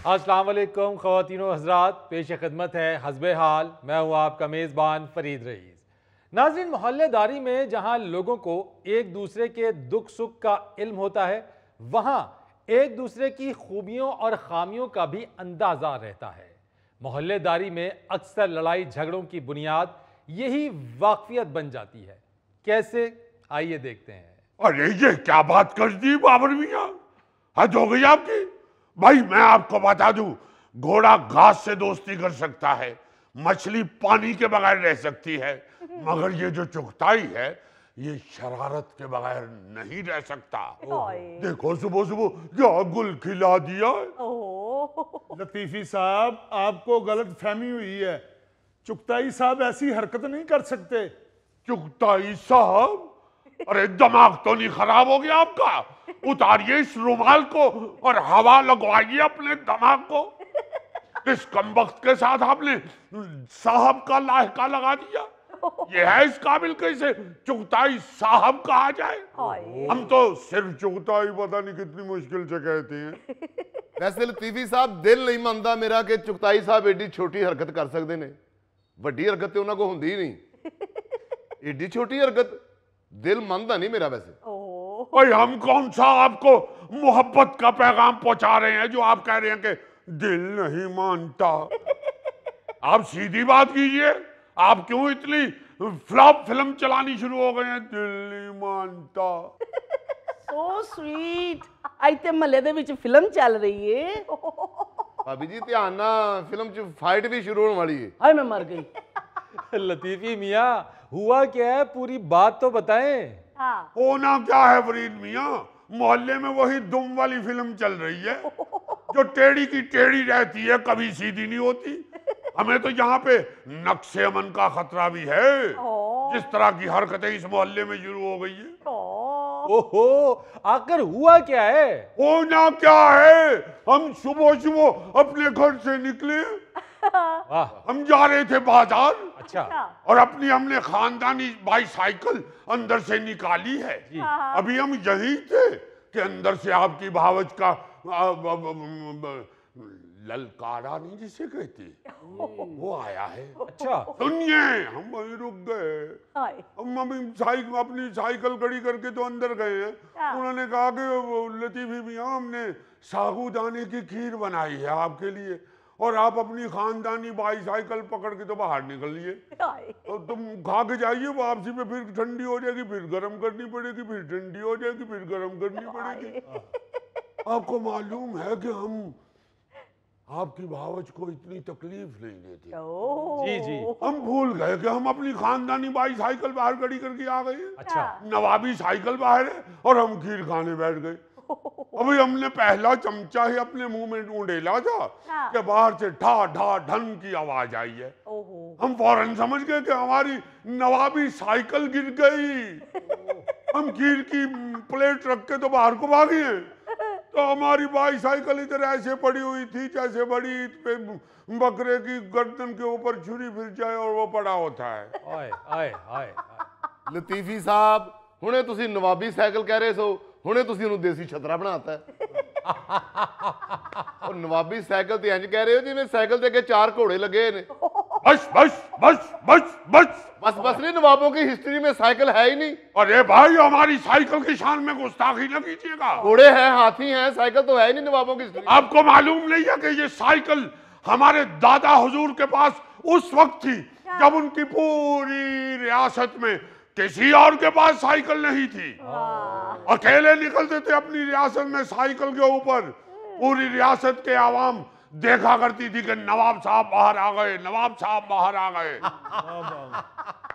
अस्सलाम वालेकुम ख़वातीनो हज़रात, पेश खिदमत है हस्बे हाल। मैं हूँ आपका मेज़बान फरीद रईस। नाज़रीन, मोहल्लेदारी में जहाँ लोगों को एक दूसरे के दुख सुख का इल्म होता है, वहाँ एक दूसरे की खूबियों और ख़ामियों का भी अंदाज़ा रहता है। मोहल्लेदारी में अक्सर लड़ाई झगड़ों की बुनियाद यही वाक़फियत बन जाती है। कैसे, आइए देखते हैं। अरे ये क्या बात कर दी बाबर मियाँ, हद हो गई आपकी। भाई मैं आपको बता दूं, घोड़ा घास से दोस्ती कर सकता है, मछली पानी के बगैर रह सकती है, मगर ये जो चुगताई है ये शरारत के बगैर नहीं रह सकता। देखो सुबह सुबह क्या गुल खिला दिया। लतीफी साहब, आपको गलत फहमी हुई है। चुगताई साहब ऐसी हरकत नहीं कर सकते। चुगताई साहब, अरे दिमाग तो नहीं खराब हो गया आपका? उतारिए इस रुमाल को और हवा लगवाइए अपने दिमाग को। इस कमबख्त के साथ आपने साहब का लाहका लगा दिया। ये है इस काबिल के इसे चुगताई साहब कहा जाए? हम तो सिर्फ चुगताई पता नहीं कितनी मुश्किल से कहते हैं। वैसे लतीफी साहब, दिल नहीं मानता मेरा कि चुगताई साहब एडी छोटी हरकत कर सकते ने। वड्डी हरकत तो उन्होंने को होंदी ही नहीं। एडी छोटी हरकत दिल मानता नहीं मेरा। वैसे भाई हम कौन सा आपको मोहब्बत का पैगाम पहुंचा रहे हैं जो आप कह रहे हैं कि दिल नहीं मानता? आप सीधी बात कीजिए, आप क्यों इतनी फ्लॉप फिल्म चलानी शुरू हो गए हैं? दिल नहीं मानता। So sweet. आज ते महल्ले दे विच फिल्म चल रही है। भाभी जी ध्यान ना, फिल्म च फाइट भी शुरू होने वाली है। हाय मैं मर गई। लतीफ़ी मियाँ, हुआ क्या है, पूरी बात तो बताएं। होना क्या है फरीद मियाँ, मोहल्ले में वही दुम वाली फिल्म चल रही है जो टेढ़ी की टेढ़ी रहती है, कभी सीधी नहीं होती। हमें तो यहाँ पे नक्शे अमन का खतरा भी है, जिस तरह की हरकतें इस मोहल्ले में शुरू हो गई है। ओहो, आखिर हुआ क्या है? होना क्या है, हम सुबह सुबह अपने घर से निकले, हम जा रहे थे बाजार। अच्छा। और अपनी हमने खानदानी बाईसाइकिल अंदर से निकाली है। अभी हम यही थे कि अंदर से आपकी भावज का ललकारा नहीं जिसे कहती, वो आया है। अच्छा। सुनिए, हम वहीं रुक गए। हम अपनी साइकिल खड़ी करके तो अंदर गए हैं। उन्होंने कहा कि लतीफी मियाँ, हमने साबूदाने की खीर बनाई है आपके लिए, और आप अपनी खानदानी बाईसाइकिल पकड़ के तो बाहर निकलिए, तो तुम खा के जाइए, वापसी में फिर ठंडी हो जाएगी, फिर गर्म करनी पड़ेगी, फिर ठंडी हो जाएगी, फिर गर्म करनी पड़ेगी। आपको मालूम है कि हम आपकी भावज को इतनी तकलीफ नहीं देते। जी जी। हम भूल गए कि हम अपनी खानदानी बाईसाइकिल बाहर खड़ी करके आ गए। अच्छा। नवाबी साइकिल बाहर है और हम खीर खाने बैठ गए। अभी हमने पहला चमचा ही अपने मुंह में उंडेला था कि बाहर से ढा ढा ढन की आवाज आई है। हम फौरन समझ गए कि हमारी नवाबी साइकिल गिर गई। हम खीर की प्लेट रख के तो बाहर को भागे हैं, तो हमारी बाईसाइकिल इधर ऐसे पड़ी हुई थी जैसे बड़ी बकरे की गर्दन के ऊपर छुरी फिर जाए और वो पड़ा होता है। आए आए आए। लतीफी साहब, हुणे तुसी नवाबी साइकिल कह रहे सो, हुणे तुसी उन्हें देसी छतरा बनाता है। और नवाबी साइकिल तो इंज कह रहे हो जिवें साइकिल के अगे 4 घोड़े लगे ने। बस बस बस बस बस बस बस नहीं, नवाबों की हिस्ट्री में साइकिल है ही नहीं। अरे भाई, हमारी साइकिल की शान में गुस्ताखी न कीजिएगा। घोड़े हैं, हाथी हैं, साइकिल तो है ही नहीं नवाबों की हिस्ट्री। आपको मालूम नहीं है कि ये साइकिल हमारे दादा हुजूर के पास उस वक्त थी जब उनकी पूरी रियासत में किसी और के पास साइकिल नहीं थी। अकेले निकलते थे अपनी रियासत में साइकिल के ऊपर। पूरी रियासत के आवाम देखा करती थी कि नवाब साहब बाहर आ गए, नवाब साहब बाहर आ गए।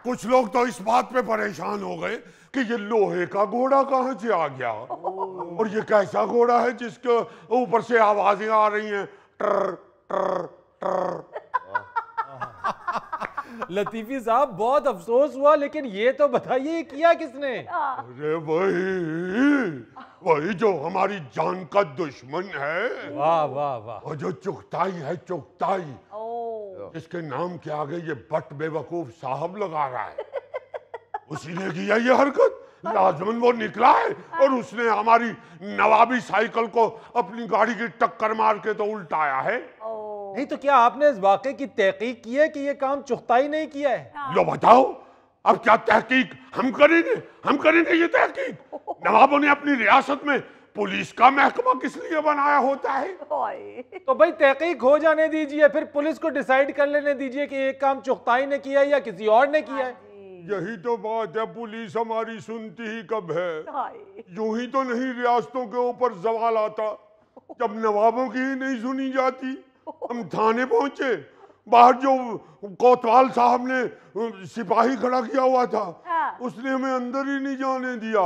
कुछ लोग तो इस बात पे परेशान हो गए कि ये लोहे का घोड़ा कहाँ से आ गया, और ये कैसा घोड़ा है जिसके ऊपर से आवाजें आ रही हैं, टर टर टर। लतीफी साहब, बहुत अफसोस हुआ, लेकिन ये तो बताइए किया किसने? अरे वही जो हमारी जान का दुश्मन है। वाह वाह वाह। और जो चुगताई है, चुगताई, जिसके नाम के आगे ये बट बेवकूफ साहब लगा रहा है, उसी ने किया ये हरकत। लाजमन वो निकला है और उसने हमारी नवाबी साइकिल को अपनी गाड़ी की टक्कर मार के तो उल्टाया है। नहीं तो क्या आपने इस वाकये की तहकीक की है कि ये काम चुगताई नहीं किया है? लो बताओ, अब क्या तहकीक हम करेंगे ये तहकीक। नवाबों ने अपनी रियासत में पुलिस का महकमा किस लिए बनाया होता है? तो भाई तहकीक हो जाने दीजिए, फिर पुलिस को डिसाइड कर लेने दीजिए कि ये काम चुगताई ने किया है या किसी और ने किया है। यही तो बात है, पुलिस हमारी सुनती ही कब है। यूं ही तो नहीं रियासतों के ऊपर सवाल आता जब नवाबों की ही नहीं सुनी जाती। हम थाने पहुंचे, बाहर जो कोतवाल साहब ने सिपाही खड़ा किया हुआ था उसने हमें अंदर ही नहीं जाने दिया।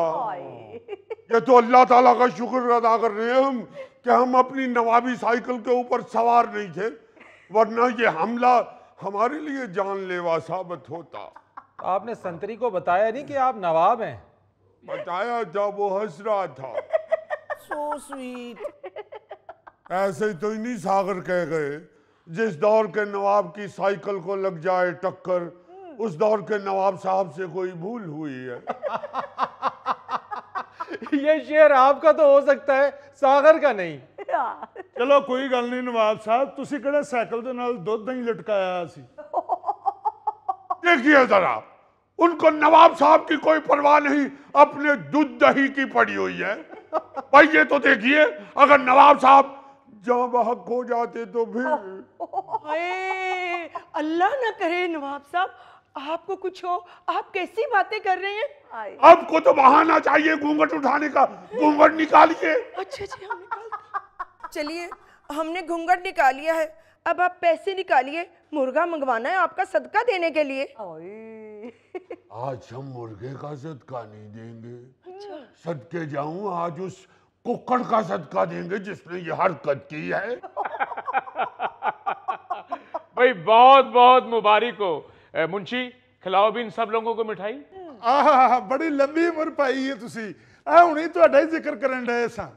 ये तो अल्लाह ताला का शुक्र अदा कर रहे हैं हम कि हम अपनी नवाबी साइकिल के ऊपर सवार नहीं थे, वरना ये हमला हमारे लिए जानलेवा साबित होता। आपने संतरी को बताया नहीं कि आप नवाब हैं? बताया था, वो हंस रहा था। So sweet. ऐसे ही तो नहीं सागर कह गए, जिस दौर के नवाब की साइकिल को लग जाए टक्कर उस दौर के नवाब साहब से कोई भूल हुई है। ये शेर आपका तो हो सकता है, सागर का नहीं। चलो कोई गल नहीं नवाब साहब, तुसी किहड़े साइकिल दे नाल दुध नहीं लटकाया सी। देखिए जरा, उनको नवाब साहब की कोई परवाह नहीं, अपने दूध दही की पड़ी हुई है। भाई ये तो देखिए, अगर नवाब साहब जहाँ बहक हो जाते तो फिर। हाय, अल्लाह ना करे नवाब साहब आपको कुछ हो, आप कैसी बातें कर रहे हैं? आपको तो बहाना चाहिए घूंघट उठाने का, घूंघट निकालिए। अच्छा जी, हम निकाल। चलिए, हमने घूंघट निकाल लिया है, अब आप पैसे निकालिए, मुर्गा मंगवाना है आपका सदका देने के लिए। आज हम मुर्गे का सदका नहीं देंगे। सदके जाऊं, आज उस कुक्कड़ का सदका देंगे जिसने ये हरकत की है। भाई बहुत बहुत मुबारक हो। मुंशी, खिलाओ भी इन सब लोगों को मिठाई। आहा, बड़ी लंबी उम्र पाई है तुसी। आ हुणी ਤੁਹਾਡਾ ਹੀ ਜ਼ਿਕਰ ਕਰਨ ਡਏ ਸਾਂ।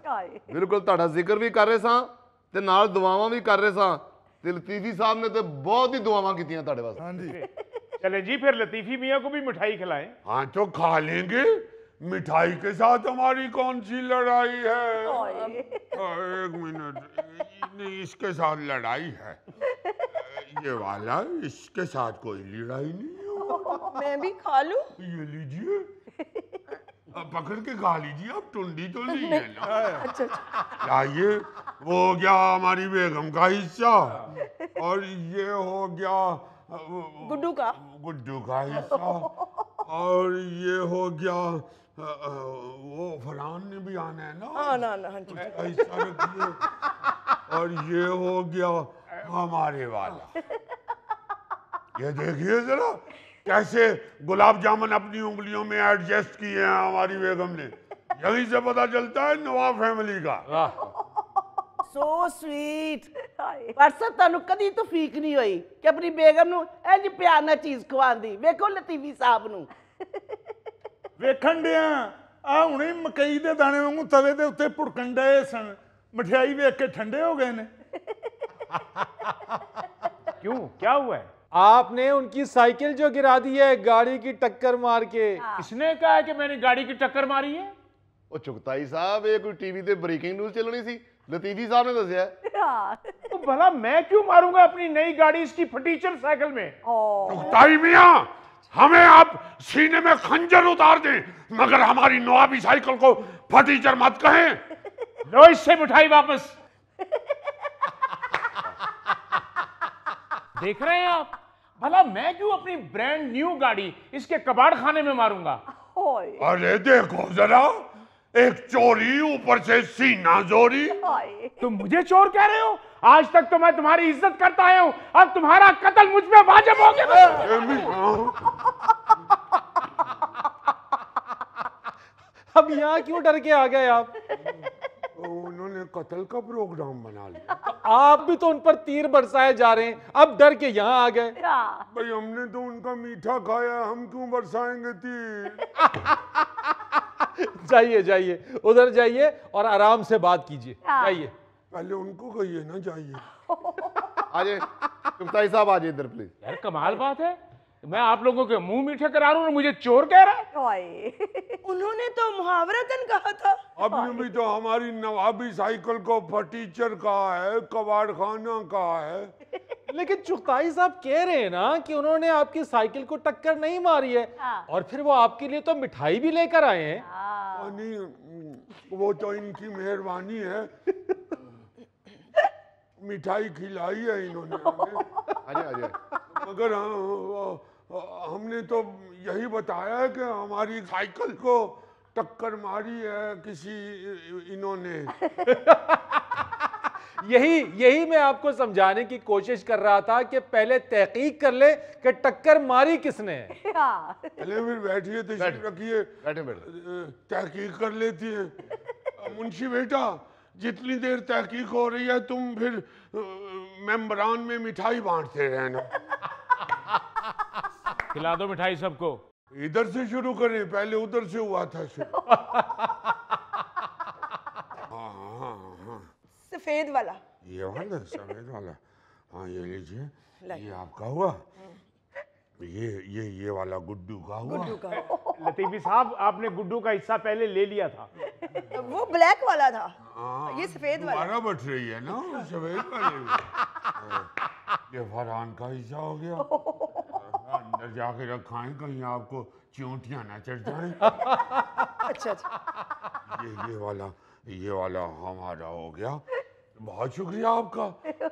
ਬਿਲਕੁਲ ਤੁਹਾਡਾ ਜ਼ਿਕਰ ਵੀ ਕਰ ਰਹੇ ਸਾਂ ਤੇ ਨਾਲ ਦੁਆਵਾਂ ਵੀ ਕਰ ਰਹੇ ਸਾਂ ਤੇ ਲਤੀਫੀ ਸਾਹਿਬ ਨੇ ਤੇ ਬਹੁਤ ਹੀ ਦੁਆਵਾਂ ਕੀਤੀਆਂ ਤੁਹਾਡੇ ਵਾਸਤੇ। ਹਾਂਜੀ। चले जी, फिर लतीफी मियाँ को भी मिठाई खिलाएं। हाँ तो खा लेंगे, मिठाई के साथ हमारी कौन सी लड़ाई है? एक मिनट, नहीं इसके साथ लड़ाई है, ये वाला, इसके साथ कोई लड़ाई नहीं है। मैं भी खा लूं? ये लीजिए, अब पकड़ के खा लीजिए, अब टुंडी तो नहीं है ना। अच्छा। लाइए, वो हो गया हमारी बेगम का हिस्सा और ये हो गया गुड्डू का हिस्सा और ये हो गया वो फरहान ने भी आना है ना। हाँ ना हाँ जी। उसका हिस्सा रखिए और ये हो गया हमारे वाला। ये देखिए जरा कैसे गुलाब जामुन अपनी उंगलियों में एडजस्ट किए हैं हमारी बेगम ने। यहीं से पता चलता है नवाब फैमिली का। So sweet. पर सर ਤੁਹਾਨੂੰ ਕਦੀ ਤੌਫੀਕ ਨਹੀਂ ਹੋਈ ਕਿ ਆਪਣੀ ਬੇਗਮ ਨੂੰ ਇੰਜ ਪਿਆਰ ਨਾਲ ਚੀਜ਼ ਖਵਾਉਂਦੀ। ਵੇਖੋ ਲਤੀਫੀ ਸਾਹਿਬ ਨੂੰ ਵੇਖਣ ਡਿਆ ਆ ਹੁਣੇ ਮਕਈ ਦੇ ਦਾਣੇ ਵਾਂਗੂ ਤਵੇ ਦੇ ਉੱਤੇ ਭੁੜਕਣ ਡਏ ਸਨ, ਮਠਿਆਈ ਵੇਖ ਕੇ ਠੰਡੇ ਹੋ ਗਏ ਨੇ। क्यों, क्या हुआ है? आपने उनकी साइकिल जो गिरा दी है गाड़ी की टक्कर मार के। इसने कहा है कि मैंने गाड़ी की टक्कर मारी है? ਉਹ ਚੁਗਤਾਈ ਸਾਹਿਬ ਇਹ ਕੋਈ ਟੀਵੀ ਤੇ ਬ੍ਰੇਕਿੰਗ ਨਿਊਜ਼ ਚੱਲਣੀ ਸੀ, ਲਤੀਫੀ ਸਾਹਿਬ ਨੇ ਦੱਸਿਆ। तो भला मैं क्यों मारूंगा अपनी नई गाड़ी इसकी फटीचर साइकिल में? चुगताई मियां, हमें आप सीने में खंजर उतार दें मगर हमारी नवाबी साइकिल को फटीचर मत कहें। लो इससे मिठाई वापस। देख रहे हैं आप, भला मैं क्यों अपनी ब्रांड न्यू गाड़ी इसके कबाड़ खाने में मारूंगा? अरे देखो जरा, एक चोरी ऊपर से सीना जोरी। तुम मुझे चोर कह रहे हो? आज तक तो मैं तुम्हारी इज्जत करता आया हूं, अब तुम्हारा कत्ल मुझ पे वाजिब हो गया। अब यहाँ क्यों डर के आ गए आप? उन्होंने कत्ल का प्रोग्राम बना लिया। आप भी तो उन पर तीर बरसाए जा रहे हैं, अब डर के यहाँ आ गए। भाई हमने तो उनका मीठा खाया, हम क्यों बरसाएंगे तीर? जाइए जाइए, उधर जाइए और आराम से बात कीजिए। जाइए। पहले उनको कहिए ना जाइए। आजे चुगताई साहब, आजे इधर प्लीज। यार कमाल बात है, मैं आप लोगों के मुंह मीठे करा रहा हूं और मुझे चोर कह रहा है। हाय उन्होंने तो मुहावरतन कहा था। अभी भी तो हमारी नवाबी साइकिल को फटीचर कहा है, कबाड़ खाना कहा है। लेकिन चुगताई साहब कह रहे हैं ना कि उन्होंने आपकी साइकिल को टक्कर नहीं मारी है, और फिर वो आपके लिए तो मिठाई भी लेकर आए हैं। नहीं, वो तो इनकी मेहरबानी है, मिठाई खिलाई है इन्होंने हमें। मगर हमने तो यही बताया है कि हमारी साइकिल को टक्कर मारी है किसी इन्होंने। यही मैं आपको समझाने की कोशिश कर रहा था कि पहले तहकीक कर ले कि टक्कर मारी किसने है। पहले फिर बैठिए, तशरीफ रखिए, तहकीक कर लेती है। मुंशी बेटा, जितनी देर तहकीक हो रही है तुम फिर मेंबरान में मिठाई बांटते रहना। खिला दो मिठाई सबको। इधर से शुरू करें, पहले उधर से हुआ था शुरू। हाँ। सफेद वाला, ये वाला सफेद वाला, हाँ ये लीजिए, ये आपका हुआ। ये वाला गुड्डू का हुआ। लतीफी साहब, आपने गुड्डू का हिस्सा पहले ले लिया था। वो ब्लैक वाला था, हाँ, ये सफेद वाला। दोबारा बट रही है ना सफेद वाले में। ये फरहान का हिस्सा हो गया। अंदर जाके रखा है, कहीं आपको चींटियां ना चढ़ जाएं। अच्छा। ये वाला हमारा हो गया। बहुत शुक्रिया आपका,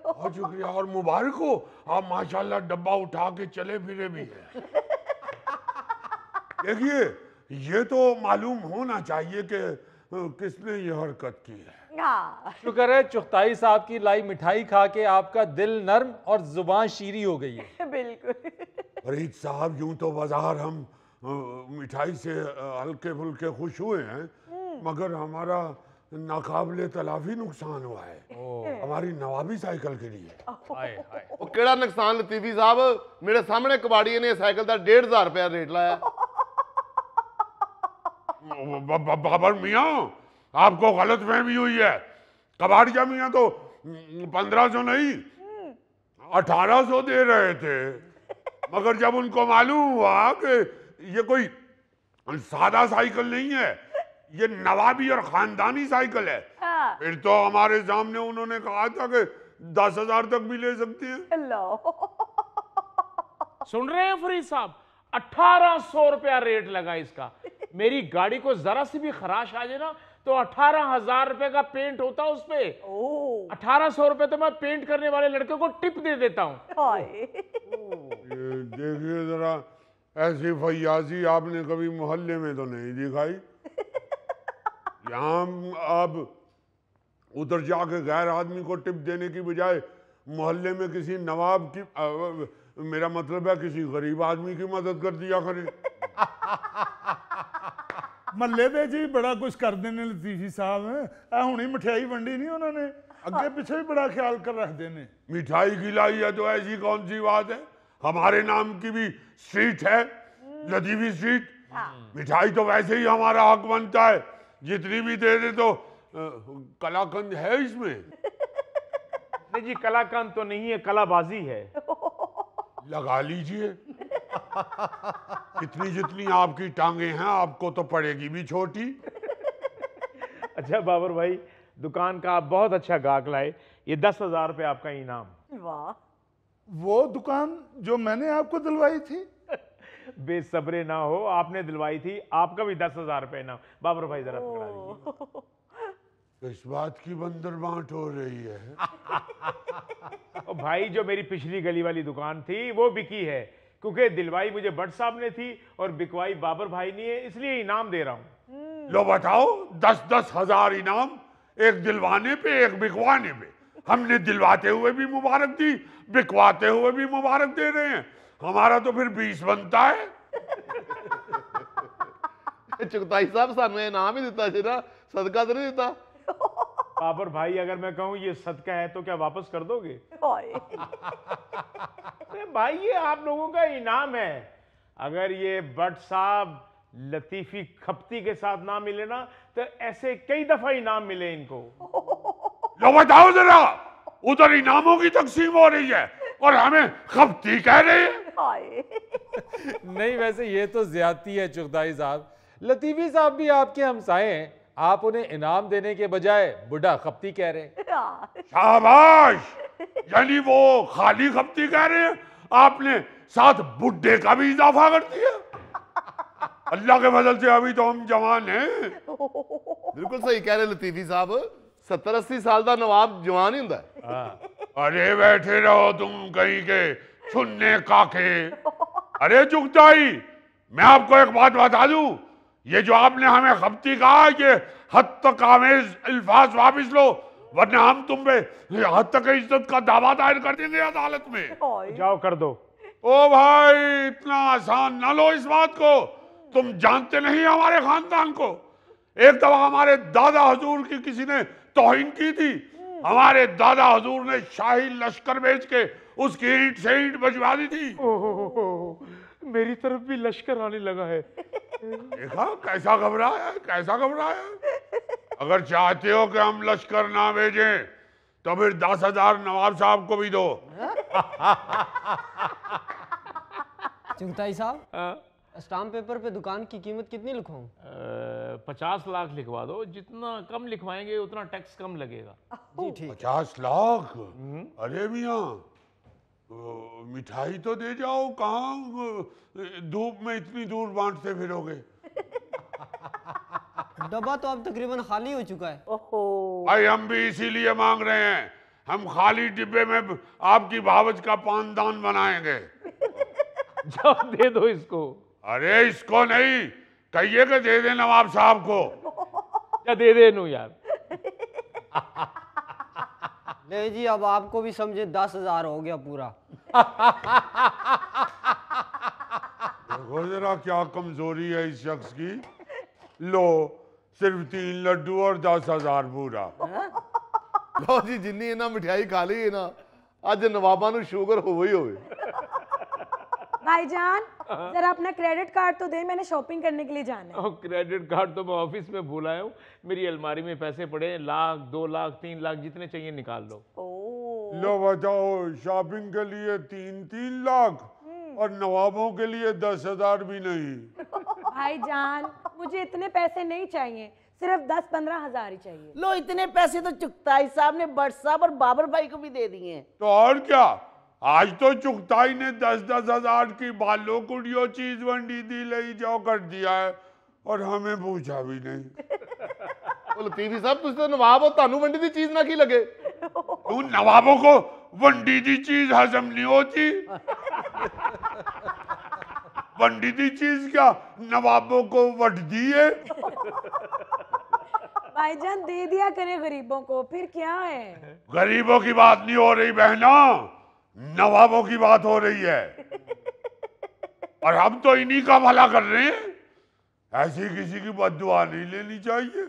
बहुत शुक्रिया, और मुबारक हो, आप माशाल्लाह डब्बा उठा के चले फिरे भी हैं। देखिए, ये तो मालूम होना चाहिए कि किसने ये हरकत की है। शुक्र है चुगताई साहब की लाई मिठाई खा के आपका दिल नर्म और जुबान शीरी हो गई है। बिल्कुल। फरीद साहब, यूं तो बाजार हम मिठाई से हल्के फुल्के खुश हुए हैं, मगर हमारा नाकाबिले तलाफी नुकसान हुआ है हमारी नवाबी साइकिल के लिए। वो केड़ा नुकसान लतीफी साहब, मेरे सामने कबाड़िए ने साइकिल का 1,500 रुपया रेट लाया। बाबर मियाँ, आपको गलत फहमी हुई है। कबाड़िया मियाँ तो 1500 नहीं 1800 दे रहे थे, मगर जब उनको मालूम हुआ कि ये कोई सादा साइकिल नहीं है, ये नवाबी और खानदानी साइकिल है, फिर तो हमारे सामने उन्होंने कहा था कि 10,000 तक भी ले सकते हैं। सुन रहे हैं फरीद साहब, 1800 रुपया रेट लगा इसका। मेरी गाड़ी को जरा सी भी खराश आ जाए ना तो 18,000 रुपए का पेंट होता उस पे। 1800 रुपए तो मैं पेंट करने वाले लड़के को टिप दे देता हूँ। देखिए जरा, ऐसी फैयाजी आपने कभी मोहल्ले में तो नहीं दिखाई। यहाँ आप उधर जाके गैर आदमी को टिप देने की बजाय मोहल्ले में किसी नवाब की मेरा मतलब है किसी गरीब आदमी की मदद कर दिया करें। मल्ले दे जी बड़ा कुछ कर देने लतीफी साहब। हुणी मिठाई वंडी नहीं उन्होंने, अगे पीछे भी बड़ा ख्याल कर रख देने। मिठाई खिलाई है तो ऐसी कौन सी बात है? हमारे नाम की भी स्ट्रीट है, लतीफी स्ट्रीट। मिठाई तो वैसे ही हमारा हक बनता है, जितनी भी दे दे तो कलाकंद है इसमें। नहीं जी, कलाकंद तो नहीं है, कलाबाजी है। लगा लीजिए। इतनी जितनी आपकी टांगे हैं आपको तो पड़ेगी भी छोटी। अच्छा बाबर भाई, दुकान का आप बहुत अच्छा गाहक लाए, ये 10,000 रुपये आपका इनाम। वाह, वो दुकान जो मैंने आपको दिलवाई थी। बेसब्रे ना हो, आपने दिलवाई थी, आपका भी 10,000 रुपये इनाम। बाबर भाई जरा पकड़ा दीजिए। इस बात की बंदर बांट हो रही है। ओ भाई, जो मेरी पिछली गली वाली दुकान थी वो बिकी है, क्योंकि दिलवाई मुझे भट्ट साहब ने थी और बिकवाई बाबर भाई ने है, इसलिए इनाम दे रहा हूँ। लो बताओ, 10-10 हजार इनाम, एक दिलवाने पे एक बिकवाने पे। हमने दिलवाते हुए भी मुबारक दी, बिकवाते हुए भी मुबारक दे रहे हैं। हमारा तो फिर 20 बनता है। चुगताई साहब, सानू इनाम ही दिता जी ना, सदका तो नहीं दिता। बाबर भाई, अगर मैं कहूँ ये सदका है तो क्या वापस कर दोगे? अरे भाई, ये आप लोगों का इनाम है। अगर ये भट्ट साहब लतीफी खपती के साथ ना मिले ना तो ऐसे कई दफा इनाम मिले इनको। लो बताओ जरा, उधर इनामों की तकसीम हो रही है, और हमें खपती कह रहे हैं। हाय नहीं, वैसे ये तो ज्यादती है चुगताई साहब। लतीफी साहब भी आपके हमसाए हैं, आप उन्हें इनाम देने के बजाय बुढ़ा खपती कह रहे हैं। शाबाश, यानी वो खाली खपती कह रहे हैं, आपने साथ बुड्ढे का भी इजाफा कर दिया। अल्लाह के फजल से अभी तो हम जवान हैं। बिल्कुल सही कह रहे लतीफी साहब, 70-80 साल का नवाब जवान ही हुंदा। अरे बैठे रहो तुम कहीं के सुनने काके। अरे चुगताई, मैं आपको एक बात बता दूं, ये जो आपने हमें खपती कहा, ये हद तक आमेज अल्फाज वापिस लो, वरना हम तुम पे हद तक इज्जत का दावा दायर कर देंगे अदालत में। जाओ कर दो। ओ भाई, इतना आसान ना लो इस बात को, तुम जानते नहीं हमारे खानदान को। एक दफा हमारे दादा हुजूर की किसी ने तौहीन की थी, हमारे दादा हुजूर ने शाही लश्कर भेज के उसकी ईंट से ईंट बजवा दी थी। मेरी तरफ भी लश्कर आने लगा है। देखा कैसा घबराया है, कैसा घबराया है। अगर चाहते हो कि हम लश्कर ना भेजें तो फिर 10,000 नवाब साहब को भी दो। चुगताई साहब, स्टाम्प पेपर पे दुकान की कीमत कितनी लिखवाऊं? 50 लाख लिखवा दो, जितना कम लिखवाएंगे उतना टैक्स कम लगेगा। जी ठीक। 50 लाख? अरे मियाँ, मिठाई तो दे जाओ, कहाँ धूप में इतनी दूर बांटते फिरोगे। डब्बा तो अब तकरीबन खाली हो चुका है। ओहो भाई, हम भी इसीलिए मांग रहे हैं, हम खाली डिब्बे में आपकी भावज का पानदान बनाएंगे। जाओ दे दो इसको। अरे इसको नहीं, कहिए कि दे दे नवाब साहब को। या दे दे नू यार। ले जी, अब आपको भी समझे 10,000 हो गया पूरा। देखो जरा क्या कमजोरी है इस शख्स की। लो, सिर्फ 3 लड्डू और 10,000 पूरा। लो जी, जिन्नी इन्हें मिठाई खा ली है ना, अज नवाबा नू शुगर हो ही होवे। भाईजान, जरा अपना क्रेडिट कार्ड तो दे, मैंने शॉपिंग करने के लिए जाना है। क्रेडिट कार्ड तो मैं ऑफिस में भूल आया हूँ, मेरी अलमारी में पैसे पड़े हैं, 1 लाख 2 लाख 3 लाख जितने चाहिए निकाल लो। लो बताओ, शॉपिंग के लिए 3-3 लाख और नवाबों के लिए 10,000 भी नहीं। भाईजान, मुझे इतने पैसे नहीं चाहिए, सिर्फ 10-15 हजार ही चाहिए। लो, इतने पैसे तो चुगताई साहब ने भट्ट साहब और बाबर भाई को भी दे दिए। तो और क्या, आज तो चुगताई ने 10-10 हजार की बालों कुड़ियों चीज वंडी दी ले जाओ कर दिया है, और हमें पूछा भी नहीं। लतीफी साहब, तुम तो नवाब हो, तानू वंडी दी चीज ना की लगे। तू नवाबों को वंडी दी चीज हजम नहीं होती। वंडी दी चीज क्या, नवाबों को वट दी है। भाईजान, दे दिया करें गरीबों को, फिर क्या है। गरीबों की बात नहीं हो रही बहना, नवाबों की बात हो रही है। और हम तो इन्हीं का भला कर रहे हैं, ऐसी किसी की बद्दुआ नहीं लेनी चाहिए।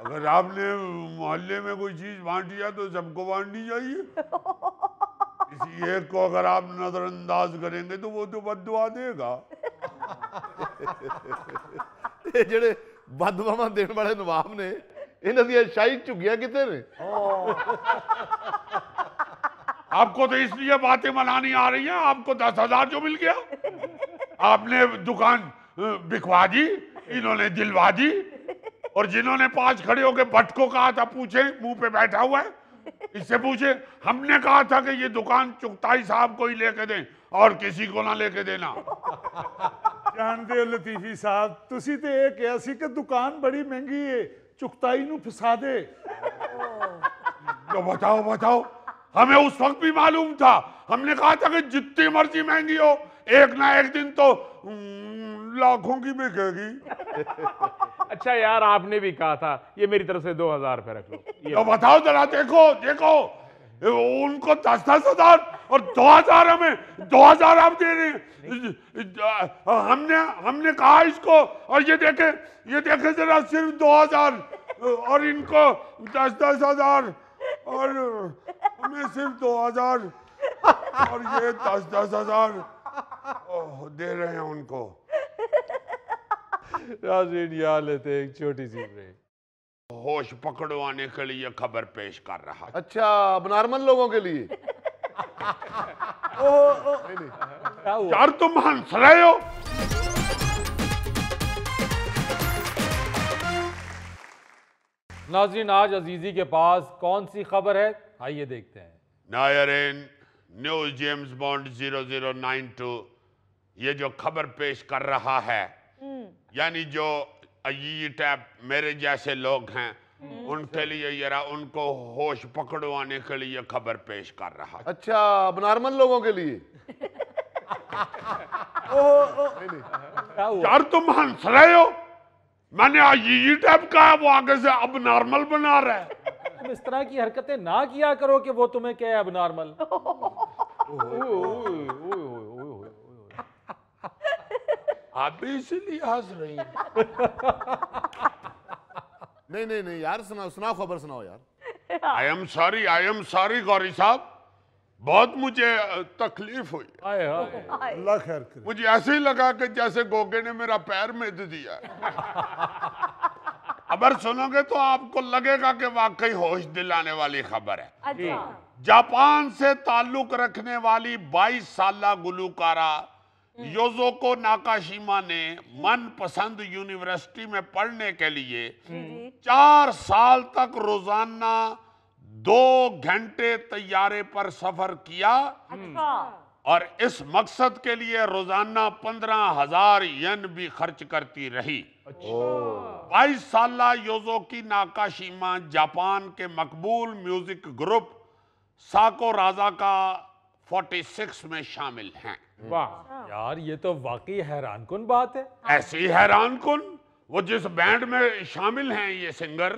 अगर आपने मोहल्ले में कोई चीज बांटी है तो सबको बांटनी चाहिए। किसी एक को अगर आप नजरअंदाज करेंगे तो वो तो बद्दुआ देगा। ये जेड़े बददुआवां देण वाले नवाब ने, इन्हां दी शाही झुग्गियां किथे ने? आपको तो इसलिए बातें बनानी आ रही हैं, आपको 10,000 जो मिल गया, आपने दुकान बिकवा दी, इन्होंने दिलवा दी। और जिन्होंने 5 खड़े होकर भट्ट को कहा था, पूछे, मुंह पे बैठा हुआ है, इससे पूछे, हमने कहा था कि ये दुकान चुगताई साहब को ही लेके दें और किसी को ना लेके देना। जानते हो लतीफी साहब, तुसी ते ये कहा सी कि दुकान बड़ी महंगी है, चुगताई नू फसा दे। तो बताओ बताओ, हमें उस वक्त भी मालूम था, हमने कहा था कि जितनी मर्जी महंगी हो, एक ना एक दिन तो लाखों की बिकेगी। अच्छा यार, आपने भी कहा था, ये मेरी तरफ से 2,000 रुपये रख लो। ये तो बताओ जरा, देखो देखो, उनको 10-10 हजार और 2,000 हमें, 2,000 आप दे रहे हैं। हमने कहा इसको, और ये देखे जरा, सिर्फ 2,000 और इनको 10-10 हजार, और हमें सिर्फ 2,000 और ये 10-10 हजार दे रहे हैं उनको। नाज़रीन, यहाँ लेते एक छोटी सी ब्रेक। होश पकड़वाने के लिए खबर पेश कर रहा। अच्छा, अब नॉर्मल लोगों के लिए क्या हुआ? यार तुम हंस रहे हो। नाज़रीन, आज अजीजी के पास कौन सी खबर है, आइए देखते हैं। नायरीन, न्यू जेम्स बॉन्ड 0092 ये जो खबर पेश कर रहा है, यानी जो अजीजी टैप मेरे जैसे लोग हैं उनके लिए जरा उनको होश पकड़वाने के लिए खबर पेश कर रहा है। अच्छा, अब नॉर्मल लोगों के लिए। क्या हुआ? यार तुम हंस रहे हो। मैंने अजीजी टैप कहा, वो आगे से अब नॉर्मल बना रहा है। तुम इस तरह की हरकतें ना किया करो कि वो तुम्हें क्या अब नॉर्मल। आप भी इसीलिए हंस रही हैं। नहीं यार, सुनाओ खबर सुनाओ यार। आई एम सॉरी गौरी साहब, बहुत मुझे तकलीफ हुई। हाय हाय। अल्लाह खैर करे। मुझे ऐसे ही लगा कि जैसे गोगे ने मेरा पैर मेद दिया। खबर सुनोगे तो आपको लगेगा कि वाकई होश दिलाने वाली खबर है। अच्छा। जापान से ताल्लुक रखने वाली 22 साला गुलूकारा योजोको नाकाशिमा ने मनपसंद यूनिवर्सिटी में पढ़ने के लिए 4 साल तक रोजाना 2 घंटे तैयारे पर सफर किया और इस मकसद के लिए रोजाना 15,000 येन भी खर्च करती रही। 22 साला योजोकी नाकाशिमा जापान के मकबूल म्यूजिक ग्रुप साको राजा का 46 में शामिल हैं। वाह यार ये तो वाकई हैरानकुन बात है। ऐसी हैरानकुन, वो जिस बैंड में शामिल हैं ये सिंगर,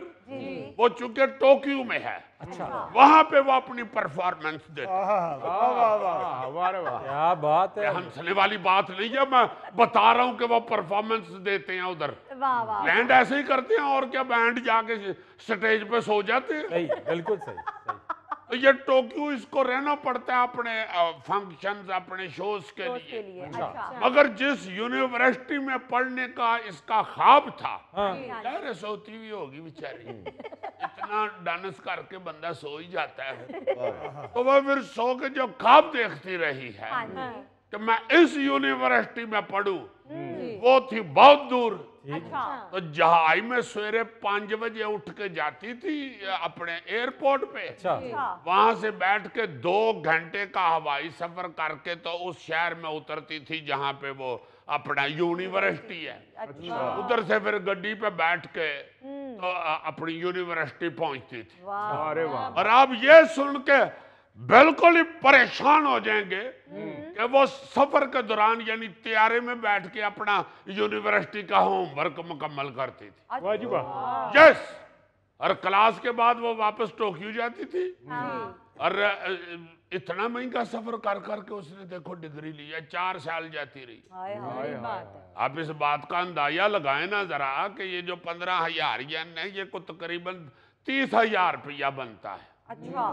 वो चूंकि टोक्यो में है, अच्छा, वहां पे वो अपनी परफॉर्मेंस देते हैं। क्या बात है। हंसने वाली बात नहीं है, मैं बता रहा हूं कि वो परफॉर्मेंस देते हैं उधर। वाह वाह। बैंड ऐसे ही करते हैं, और क्या बैंड जाके स्टेज पे सो जाते हैं। सही, बिल्कुल सही, सही। तो ये टोक्यो इसको रहना पड़ता है अपने फंक्शंस, अपने शोज के लिए। अच्छा। मगर जिस यूनिवर्सिटी में पढ़ने का इसका ख्वाब था, हाँ। यार सोती हुई होगी बेचारी, इतना डांस करके बंदा सो ही जाता है। तो वह फिर सो के जो ख्वाब देखती रही है कि मैं इस यूनिवर्सिटी में पढ़ूं, वो थी बहुत दूर। अच्छा। तो जहाज में सवेरे 5 बजे उठ के जाती थी अपने एयरपोर्ट पे। अच्छा। वहां से बैठ के 2 घंटे का हवाई सफर करके तो उस शहर में उतरती थी जहां पे वो अपना यूनिवर्सिटी है। उधर से फिर गड्डी पे बैठ के तो अपनी यूनिवर्सिटी पहुंचती थी। अरे वाह। और आप ये सुन के बिल्कुल ही परेशान हो जाएंगे कि वो सफर के दौरान यानी तैयारे में बैठ के अपना यूनिवर्सिटी का होमवर्क मुकम्मल करती थी। वाह जी वाह। यस। और क्लास के बाद वो वापस टोक्यो जाती थी। और इतना महंगा सफर कर करके उसने देखो डिग्री ली है, 4 साल जाती रही। आप इस बात का अंदाजा लगाएं ना जरा कि ये जो 15,000 येन है, ये को तकरीबन 30,000 रुपया बनता है। अच्छा।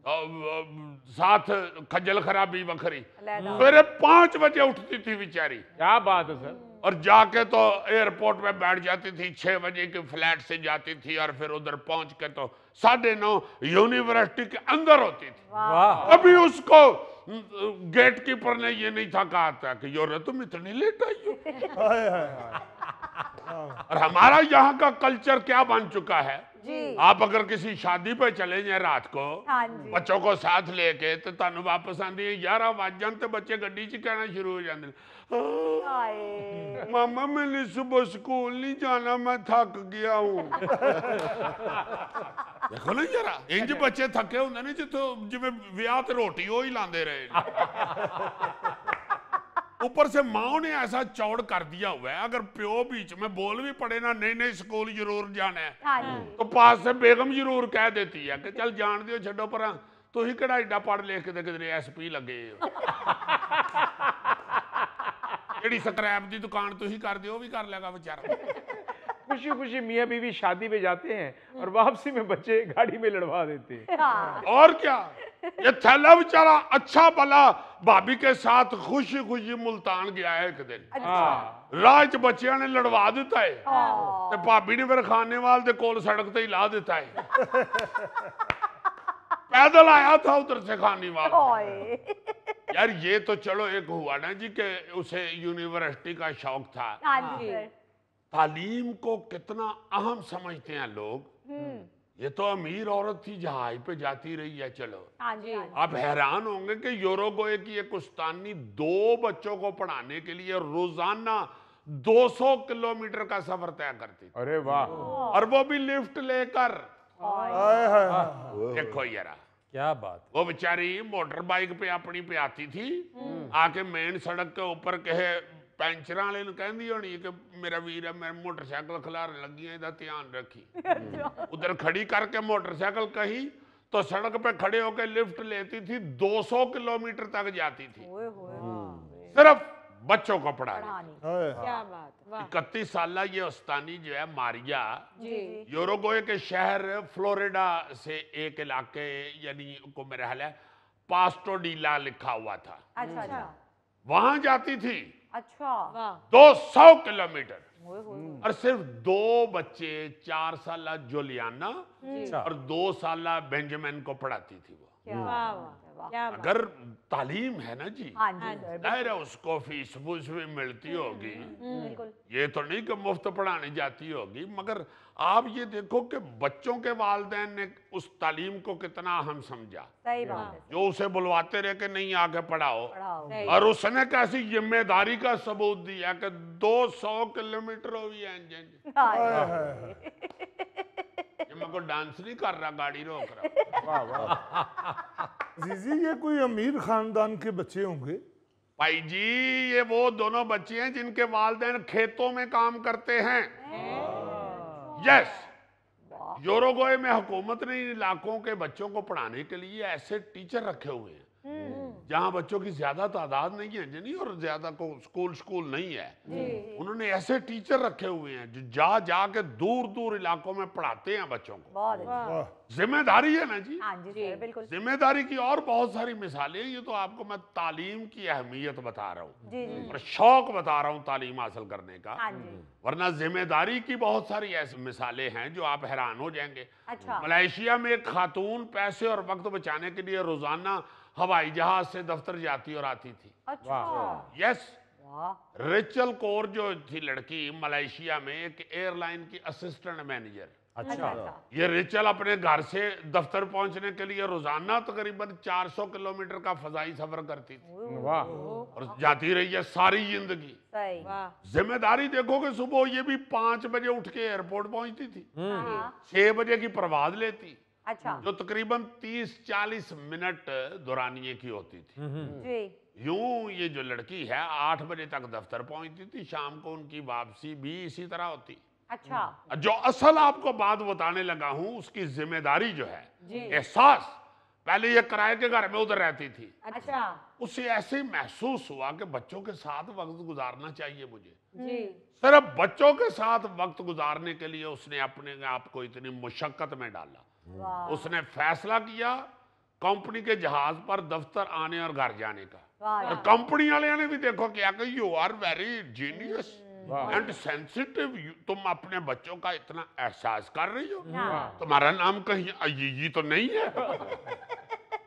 साथ खज्जल खराबी बखरी। फिर 5 बजे उठती थी बेचारी, क्या बात है सर। और जाके तो एयरपोर्ट में बैठ जाती थी। 6 बजे की फ्लाइट से जाती थी और फिर उधर पहुंच के तो 9:30 यूनिवर्सिटी के अंदर होती थी। वाह। अभी उसको गेट कीपर ने ये नहीं था कहा था कि योर तुम इतनी लेट आई हो। और हमारा यहाँ का कल्चर क्या बन चुका है, आप अगर किसी शादी पे चले जाए रात को, बच्चों को साथ लेके, तो तुम वापस आंदी 11 बज जान तो बच्चे गड्डी च कहना शुरू हो जाते मामा मैंने सुबह स्कूल नहीं जाना, मैं थक गया हूँ। देखो ना जरा, इंज बच्चे थके होंगे ने जितो जिवें विआह ते रोटी हो ही लांदे रहे। ऊपर से माँ ने ऐसा चौड़ कर दिया हुआ है, अगर प्यो बीच में बोल भी पड़े ना नहीं नहीं स्कूल जरूर जाना है, तो पास से बेगम जरूर कह देती है कि चल जान दियो छड्डो पर तू ही किहड़ा एडा पढ़ लिख के किधरे SP लगे हो। ਜਿਹੜੀ स्क्रैप ਦੀ दुकान तू ही कर दियो, भी कर लेगा बेचारा। खुशी खुशी मियाँ बीवी शादी में जाते हैं और वापसी में बच्चे गाड़ी में लड़वा देते हैं। और क्या, ये थैला बेचारा अच्छा भला भाभी के साथ खुशी खुशी मुल्तान गया है एक दिन। राह च बच्चियां ने लड़वा दिता है, तो भाभी ने फिर खाने वाले दे कोल सड़क ते ही ला दिता है। पैदल आया था उधर से खानीवाल। यार ये तो चलो एक हुआ ना जी कि उसे यूनिवर्सिटी का शौक था। हाँ जी सर। तालीम को कितना अहम समझते हैं लोग। ये तो अमीर औरत थी, जहाज पे जाती रही है। चलो हाँ जी आप हैरान होंगे कि यूरुग्वे की एक उस्तानी 2 बच्चों को पढ़ाने के लिए रोजाना 200 किलोमीटर का सफर तय करती थी। अरे वाह। और वो भी लिफ्ट लेकर। हाय हाय। देखो यारा क्या बात। वो बेचारी मोटर बाइक पे अपनी पे आती थी, आके मेन सड़क के ऊपर कहे पैंचर वाले ने कहती होनी कि मेरा वीर है, मेरी मोटरसाइकिल खिलार लगी है, ध्यान रखी। उधर खड़ी करके मोटरसाइकिल कही तो सड़क पे खड़े होकर लिफ्ट लेती थी, 200 किलोमीटर तक जाती थी सिर्फ बच्चों को पढ़ाने। क्या बात, वाह। 31 साल ये उस्तानी जो है मारिया, जी यूरुग्वे के शहर फ्लोरिडा से एक इलाके यानी को मेरा ख्याल है पास्टो डीला लिखा हुआ था, अच्छा अच्छा वहां जाती थी। अच्छा वाह। 200 किलोमीटर और सिर्फ 2 बच्चे, 4 साल जोलियाना और 2 साल बेंजामिन को पढ़ाती थी वो। वाह वाह, क्या बात। अगर तालीम है ना जी, हाँ जी सर जाहिर है उसको फीस फूस भी मिलती होगी। बिल्कुल। ये तो नहीं कि मुफ्त पढ़ाने जाती होगी, मगर आप ये देखो कि बच्चों के वालिदैन ने उस तालीम को कितना अहम समझा। सही बात है। जो उसे बुलवाते रहे कि नहीं आके पढ़ाओ, पढ़ाओ। और उसने कैसी जिम्मेदारी का सबूत दिया कि 200 किलोमीटर हो गया इंजन। ये मैं को डांस नहीं कर रहा, गाड़ी रोक रहा। जीजी ये कोई अमीर खानदान के बच्चे होंगे? भाई जी ये वो दोनों बच्चे हैं जिनके वालिदैन खेतों में काम करते हैं। यस, यूरुग्वे में हुकूमत ने इन इलाकों के बच्चों को पढ़ाने के लिए ऐसे टीचर रखे हुए हैं जहां बच्चों की ज्यादा तादाद नहीं है जिन्हीं, और ज्यादा को स्कूल नहीं है। उन्होंने ऐसे टीचर रखे हुए हैं जो जा के दूर दूर इलाकों में पढ़ाते हैं बच्चों को। बहुत अच्छा। जिम्मेदारी है ना जी। हाँ जी सर बिल्कुल। जिम्मेदारी की और बहुत सारी मिसालें। ये तो आपको मैं तालीम की अहमियत बता रहा हूँ जी जी और शौक बता रहा हूँ तालीम हासिल करने का। हाँ जी। वरना जिम्मेदारी की बहुत सारी ऐसी मिसालें हैं जो आप हैरान हो जाएंगे। अच्छा। मलेशिया में एक खातून पैसे और वक्त बचाने के लिए रोजाना हवाई जहाज से दफ्तर जाती और आती थी। अच्छा यस, वाह। रेचल कौर जो थी लड़की, मलेशिया में एक एयरलाइन की असिस्टेंट मैनेजर। अच्छा। ये रेचल अपने घर से दफ्तर पहुंचने के लिए रोजाना तकरीबन 400 किलोमीटर का फजाई सफर करती थी। वाह। और जाती रही है सारी जिंदगी। सही। वाह। जिम्मेदारी देखो कि सुबह ये भी 5 बजे उठ के एयरपोर्ट पहुंचती थी, 6 बजे की परवाज लेती, अच्छा जो तकरीबन 30-40 मिनट दुरानिये की होती थी। जी। यूं ये जो लड़की है 8 बजे तक दफ्तर पहुंचती थी, शाम को उनकी वापसी भी इसी तरह होती। अच्छा। जो असल आपको बात बताने लगा हूं उसकी जिम्मेदारी जो है, जी। एहसास, पहले ये किराए के घर में उधर रहती थी, अच्छा उसे ऐसे महसूस हुआ कि बच्चों के साथ वक्त गुजारना चाहिए मुझे। जी। सिर्फ बच्चों के साथ वक्त गुजारने के लिए उसने अपने आप को इतनी मुशक्कत में डाला। वाह। उसने फैसला किया कंपनी के जहाज पर दफ्तर आने और घर जाने का। वाह। और कंपनी वाले ने भी देखो क्या कि you are very genius and sensitive, तुम अपने बच्चों का इतना एहसास कर रही हो, तुम्हारा नाम कहीं अय्यी तो नहीं है?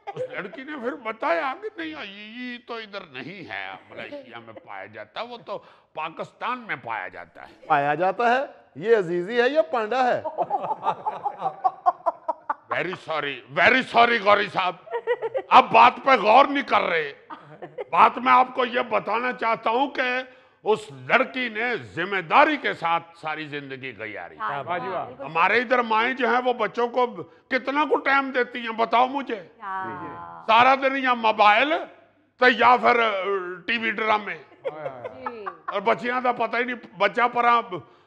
उस लड़की ने फिर बताया कि नहीं, अय्यी तो इधर नहीं है, मलेशिया में पाया जाता है, वो तो पाकिस्तान में पाया जाता है। पाया जाता है? ये अजीजी है या पांडा है? वेरी सॉरी गौरी साहब, अब बात पे गौर नहीं कर रहे। बात मैं आपको ये बताना चाहता हूं कि उस लड़की ने जिम्मेदारी के साथ सारी जिंदगी गुजारी। हमारे इधर माएं जो हैं वो बच्चों को कितना को टाइम देती हैं बताओ मुझे? सारा दिन या मोबाइल तो या फिर टीवी ड्रामे, और बच्चियां का पता ही नहीं, बच्चा पर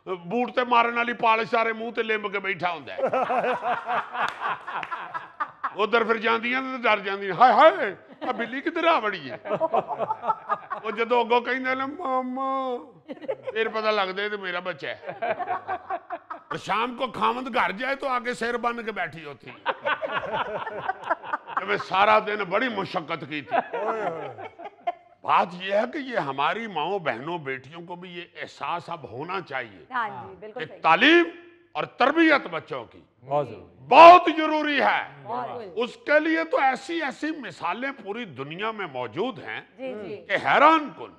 बूट ते मारन वाली पालिश सारे मुंह ते लिंब के बैठा होंदा है। उधर फिर जांदियां ते डर जांदियां, हाय हाय आ बिल्ली किधर आ बड़ी है। वो जदों अगों कहंदे ने मामा, फिर पता लगदा है मेरा बच्चा है। और शाम को खामद घर जाए तो आगे सिर बन के बैठी होती है। सारा दिन बड़ी मुशक्कत की थी। बात यह है कि ये हमारी माओ बहनों बेटियों को भी ये एहसास अब होना चाहिए हाँ जी, बिल्कुल कि सही। तालीम और तरबियत बच्चों की बहुत जरूरी। बहुत जरूरी है। उसके लिए तो ऐसी ऐसी मिसालें पूरी दुनिया में मौजूद हैं जी जी कि हैरान कुन।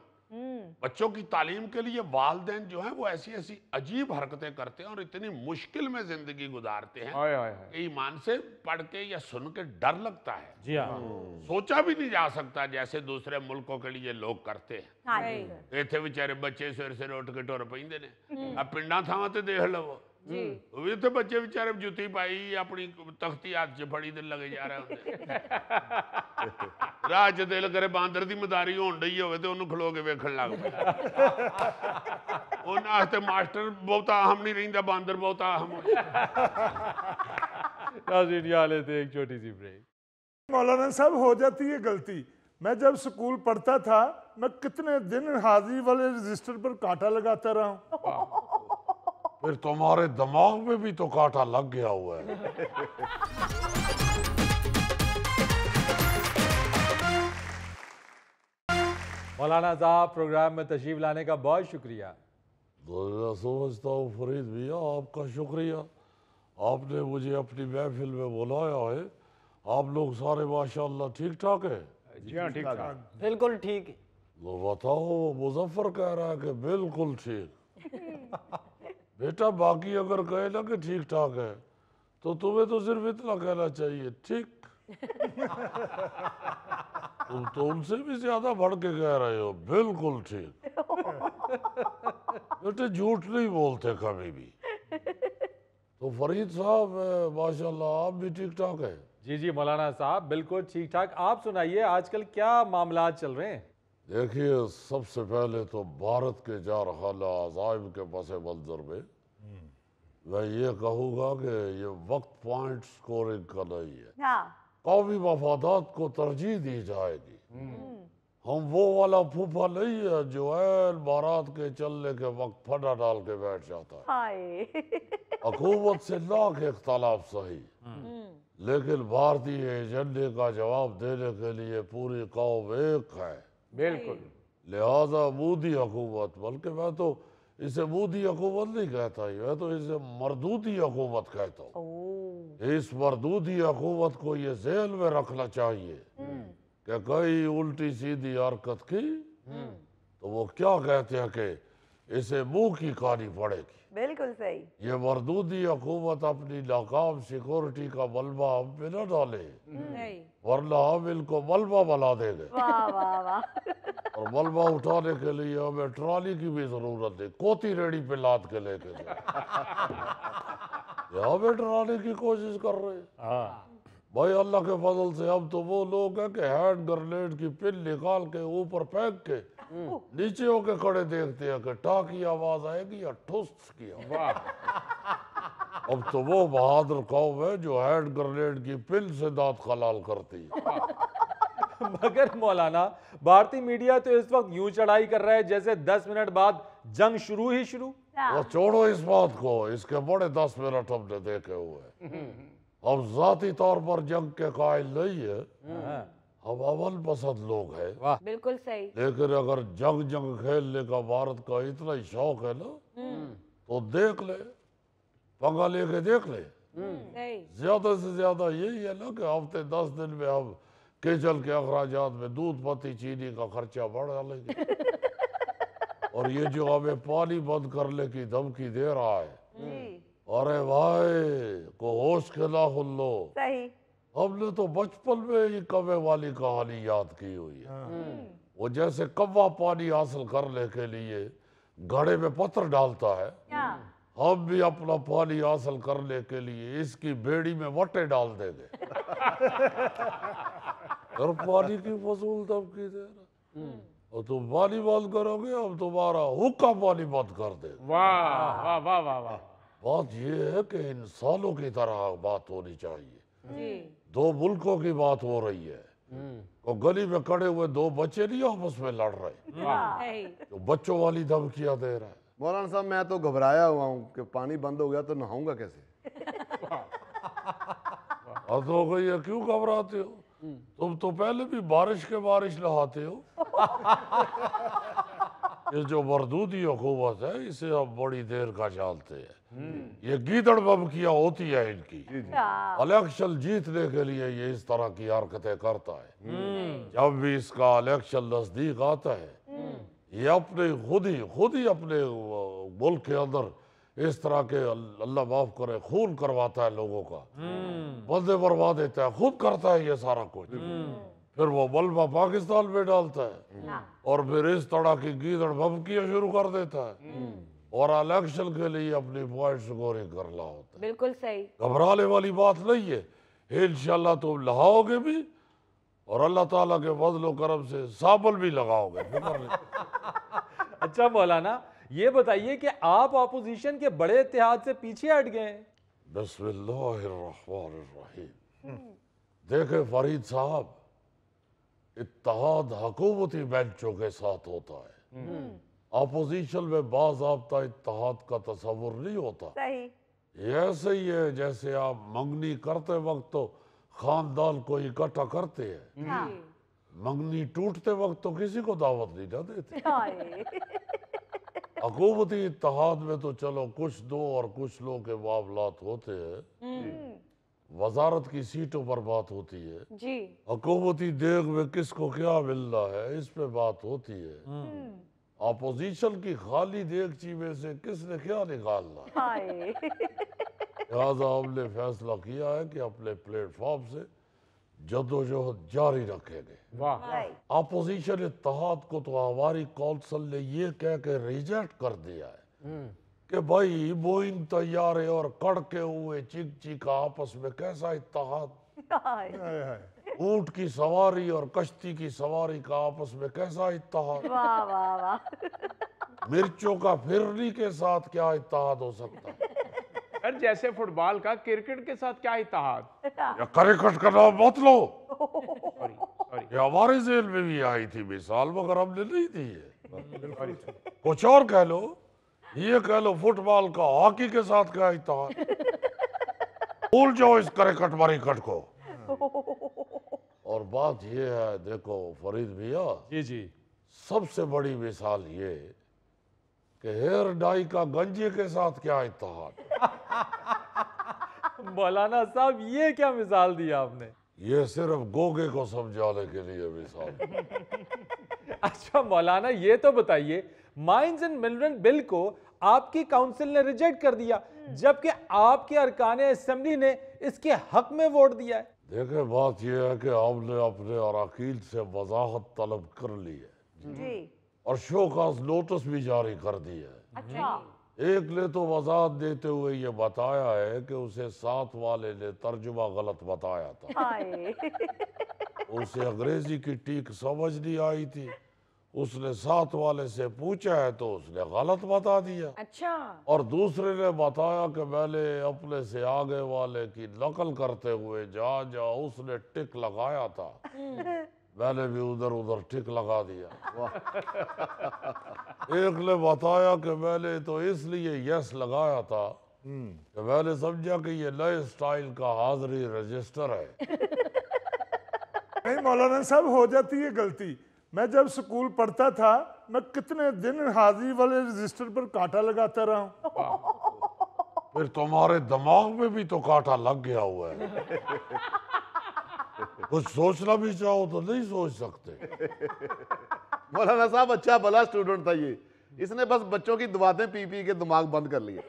बच्चों की तालीम के लिए वालिदैन जो हैं वो ऐसी ऐसी अजीब हरकतें करते हैं और इतनी मुश्किल में जिंदगी गुजारते हैं हाय हाय हाय। कि ईमान से पढ़ के या सुन के डर लगता है। जी हाँ। सोचा भी नहीं जा सकता जैसे दूसरे मुल्कों के लिए लोग करते हैं। हाँ जी इतने बेचारे बच्चे सवेरे सवेरे उठ के टुर पैंदे ने। अब पिंडा थावां ते देख लवो, वो भी तो बच्चे बेचारे जुत्ती पाई अपनी तख्ती हाथ च फड़ी ते लगे जा रहे होंदे। राह च दिल करे बांदर दी मदारी होण डई होवे ते ओनू खलो के वेखण लग पे। उन्हां वास्ते मास्टर बहुता अहम नहीं रहिंदा, बांदर बहुता अहम हो। नाज़रीन, यहाँ लेते हैं एक छोटी सी ब्रेक। मौलाना साहब, हो जाती है गलती। मैं जब स्कूल पढ़ता था, मैं कितने दिन हाजिरी वाले रजिस्टर पर कांटा लगाता रहा हूँ। फिर तुम्हारे दिमाग में भी तो कांटा लग गया हुआ है। मौलाना साहब, प्रोग्राम में तशरीफ लाने का बहुत शुक्रिया। तो मैं समझता हूँ फरीद भैया, आपका शुक्रिया। आपने मुझे अपनी महफिल में बुलाया है। आप लोग सारे माशाल्लाह ठीक ठाक है? जी हाँ, ठीक ठाक। बिल्कुल ठीक। तो बताओ, मुजफ्फर कह रहा है कि बिल्कुल ठीक। बेटा, बाकी अगर कहे ना कि ठीक ठाक है तो तुम्हें तो सिर्फ इतना कहना चाहिए, ठीक। तुम तो उनसे भी ज्यादा बढ़ के कह रहे हो, बिल्कुल ठीक। बेटे, झूठ नहीं बोलते कभी भी। तो फरीद साहब, माशाल्लाह आप भी ठीक ठाक है? जी जी मौलाना साहब, बिल्कुल ठीक ठाक। आप सुनाइए, आजकल क्या मामलात चल रहे हैं? देखिए, सबसे पहले तो भारत के जारखाना अजाइब के पस मंजर में मैं ये कहूँगा कि ये वक्त पॉइंट स्कोरिंग का नहीं है। हाँ कौमी मफादात को तरजीह दी जाएगी। हम वो वाला फूफा नहीं है जो ऐन बारात के चलने के वक्त फटा डाल के बैठ जाता है। हाय हुकूमत से लाख इख्तलाफ सही, लेकिन भारतीय एजेंडे का जवाब देने के लिए पूरी कौम एक है। बिल्कुल। लिहाजा मोदी हुकूमत, बल्कि मैं तो इसे मोदी हुकूमत नहीं कहता, मैं तो इसे मरदूदी हुकूमत कहता हूँ। इस मरदूदी हुकूमत को ये ज़हन में रखना चाहिए कि कई उल्टी सीधी हरकत की तो वो क्या कहते हैं कि इसे मुंह की खानी पड़ेगी। बिल्कुल सही। ये मरदूदी हुकूमत अपनी नाकाम सिक्योरिटी का मलबा हम पे न डाले, वरना हम इनको मलबा बना देंगे। वाह वाह वाह। और मलबा उठाने के लिए हमें ट्रॉली की भी जरूरत है, कोती रेडी पे लाद के लेके जाए। यहाँ पे ट्रॉली की कोशिश कर रहे हैं। भाई, अल्लाह के फजल से हम तो वो लोग हैं कि हैंड ग्रेनेड की पिन निकाल के ऊपर फेंक के नीचे होके खड़े देखते हैं कि टा की आवाज आएगी या ठुस की आवाज। अब तो वो बहादुर कौम है जो हैंड ग्रेनेड की पिन से दांत खलाल करती है। मगर मौलाना, भारतीय मीडिया तो इस वक्त यूं चढ़ाई कर रहा है जैसे 10 मिनट बाद जंग शुरू ही शुरू। वो छोड़ो इस बात को, इसके बड़े 10 मिनट हमने देखे हुए। हम जाती तौर पर जंग के कायल नहीं है, हम अमन पसंद लोग हैं। बिल्कुल सही। लेकिन अगर जंग खेलने का भारत का इतना ही शौक है ना, तो देख ले, पंगा लेके देख ले। ज्यादा से ज्यादा यही है ना कि हफ्ते 10 दिन में हम किचन के अखराजात में दूध पत्ती चीनी का खर्चा बढ़ा लेंगे। और ये जो हमें पानी बंद करने की धमकी दे रहा है, अरे भाई को होश के ना खुल्लो। सही। हमने तो बचपन में ही कव्वे वाली कहानी याद की हुई है। वो जैसे कव्वा पानी हासिल करने के लिए घड़े में पत्थर डालता है, हम भी अपना पानी हासिल करने के लिए इसकी बेड़ी में वटे डाल देंगे। और पानी की फजूल धमकी दे रहा, और तुम पानी बंद करोगे, हम तुम्हारा हुक्का पानी बंद कर देंगे। वाह वाह वाह वाह वाह। बात यह है कि इंसानों की तरह बात होनी चाहिए। जी। दो मुल्कों की बात हो रही है, तो गली में खड़े हुए दो बच्चे नहीं आपस में लड़ रहे, तो बच्चों वाली धमकियां दे रहा है। मौलाना साहब, मैं तो घबराया हुआ हूँ कि पानी बंद हो गया तो नहाऊंगा कैसे। हद हो गई है, क्यों घबराते हो? तुम तो पहले भी बारिश नहाते हो। ये जो मरदूदी हुकूमत है इसे हम बड़ी देर का जानते हैं। ये गीदड़ बमकियां होती है इनकी। इलेक्शन जीतने के लिए ये इस तरह की हरकतें करता है। जब भी इसका इलेक्शन नजदीक आता है ये अपने खुद ही अपने मुल्क के अंदर इस तरह के अल्लाह माफ करे खून करवाता है लोगों का, बंदे बर्बाद देता है, खुद करता है ये सारा कुछ। फिर वो मलबा पाकिस्तान में डालता है और फिर इस तरह की गीदड़ बमकियां शुरू कर देता है और इलेक्शन के लिए अपनी पॉइंट स्कोरिंग कर रहा होता है। बिल्कुल सही। घबराने वाली बात नहीं है, इंशाल्लाह तुम लगाओगे भी और अल्लाह ताला के फजल करम से साबल भी लगाओगे, फिक्र नहीं। अच्छा मौलाना, ये बताइए कि आप अपोजिशन के बड़े इत्तेहाद से पीछे हट गए हैं। बिस्मिल्लाहिर्रहमानिर्रहीम। देखे फरीद साहब, इत्तेहाद हुकूमती बेंचों के साथ होता है, अपोजिशन में बाज़ाब्ता इत्तेहाद का तस्वुर नहीं होता। सही। ये ऐसे ही है जैसे आप मंगनी करते वक्त तो खानदान को इकट्ठा करते हैं, मंगनी टूटते वक्त तो किसी को दावत नहीं ना देते। हुकूमती इत्तेहाद में तो चलो कुछ दो और कुछ लोग के मामलात होते हैं, वजारत की सीटों पर बात होती है जी। हुकूमती देग में किसको क्या मिलना है इस पे बात होती है। अपोजिशन की खाली देगची में से किसने क्या निकालना है। लिहाजा हमने फैसला किया है कि अपने प्लेटफॉर्म से जद्दोजहद जारी रखेंगे। अपोजिशन इत्तेहाद को तो हमारी कौंसिल ने ये कह के रिजेक्ट कर दिया है कि भाई बोइंग तैयारे और कड़के हुए चिकची का आपस में कैसा इत्तेहाद, ऊंट की सवारी और कश्ती की सवारी का आपस में कैसा इत्तेहाद, वाह वाह वाह। मिर्चों का फिरनी के साथ क्या इत्तेहाद हो सकता है। सर जैसे फुटबॉल का क्रिकेट के साथ क्या इत्तेहाद। या क्रिकेट का नाम मत लो, सॉरी ये हमारे जेल में भी आई थी मिसाल, मगर हमने नहीं दी है। कुछ और कह लो, ये कह लो फुटबॉल का हॉकी के साथ क्या इत्तेहाद। भूल जाओ इस क्रिकेट मरिकट को। और बात ये है, देखो फरीद भैया जी, सबसे बड़ी मिसाल ये कि हेयर डाई का गंजे के साथ क्या इत्तेहाद। मौलाना साहब ये क्या मिसाल दी आपने। ये सिर्फ गोगे को समझाने के लिए मिसाल। अच्छा मौलाना, ये तो बताइए, माइंस एंड मिनरल बिल को आपकी काउंसिल ने रिजेक्ट कर दिया जबकि आपके अरकान असेंबली ने इसके हक में वोट दिया है। देखे बात यह है कि हमने अपने अराकीन से वजाहत तलब कर ली है जी। और शोकास नोटिस भी जारी कर दी है। अच्छा। एक ने तो वजाहत देते हुए ये बताया है कि उसे साथ वाले ने तर्जुमा गलत बताया था। उसे अंग्रेजी की टीक समझ नहीं आई थी, उसने साथ वाले से पूछा है तो उसने गलत बता दिया। अच्छा। और दूसरे ने बताया कि मैंने अपने से आगे वाले की नकल करते हुए जहाँ जहाँ उसने टिक लगाया था मैंने भी उधर उधर टिक लगा दिया। एक ने बताया कि मैंने तो इसलिए यस लगाया था कि मैंने समझा कि ये नए स्टाइल का हाजिरी रजिस्टर है। नहीं मौलाना साहब, हो जाती है गलती। मैं जब स्कूल पढ़ता था मैं कितने दिन हाजिरी वाले रजिस्टर पर कांटा लगाता रहा हूँ। फिर तुम्हारे दिमाग में भी तो कांटा लग गया हुआ है। कुछ सोचना भी चाहो तो नहीं सोच सकते। मौलाना साहब अच्छा भला स्टूडेंट था ये, इसने बस बच्चों की दुआतें पी पी के दिमाग बंद कर लिए।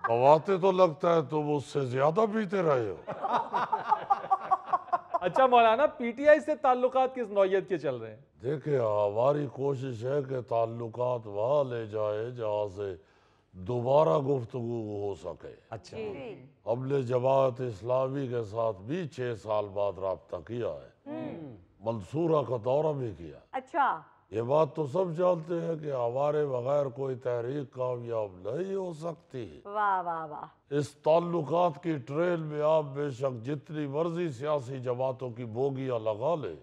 दवाते तो लगता है तुम उससे ज्यादा पीते रहे हो। अच्छा मौलाना, पीटीआई से ताल्लुकात किस नौयत के चल रहे हैं। देखिए हमारी कोशिश है कि ताल्लुकात वहाँ ले जाए जहाँ से दोबारा गुफ्तगू हो सके। अच्छा। हमने जमात इस्लामी के साथ भी 6 साल बाद राब्ता किया है, मंसूरा का दौरा भी किया। अच्छा। ये बात तो सब जानते हैं कि हमारे बगैर कोई तहरीक कामयाब नहीं हो सकती। वाह वाह वाह। इस ताल्लुकात की ट्रेन में आप बेशक जितनी मर्जी सियासी जमातों की बोगियां लगा ले,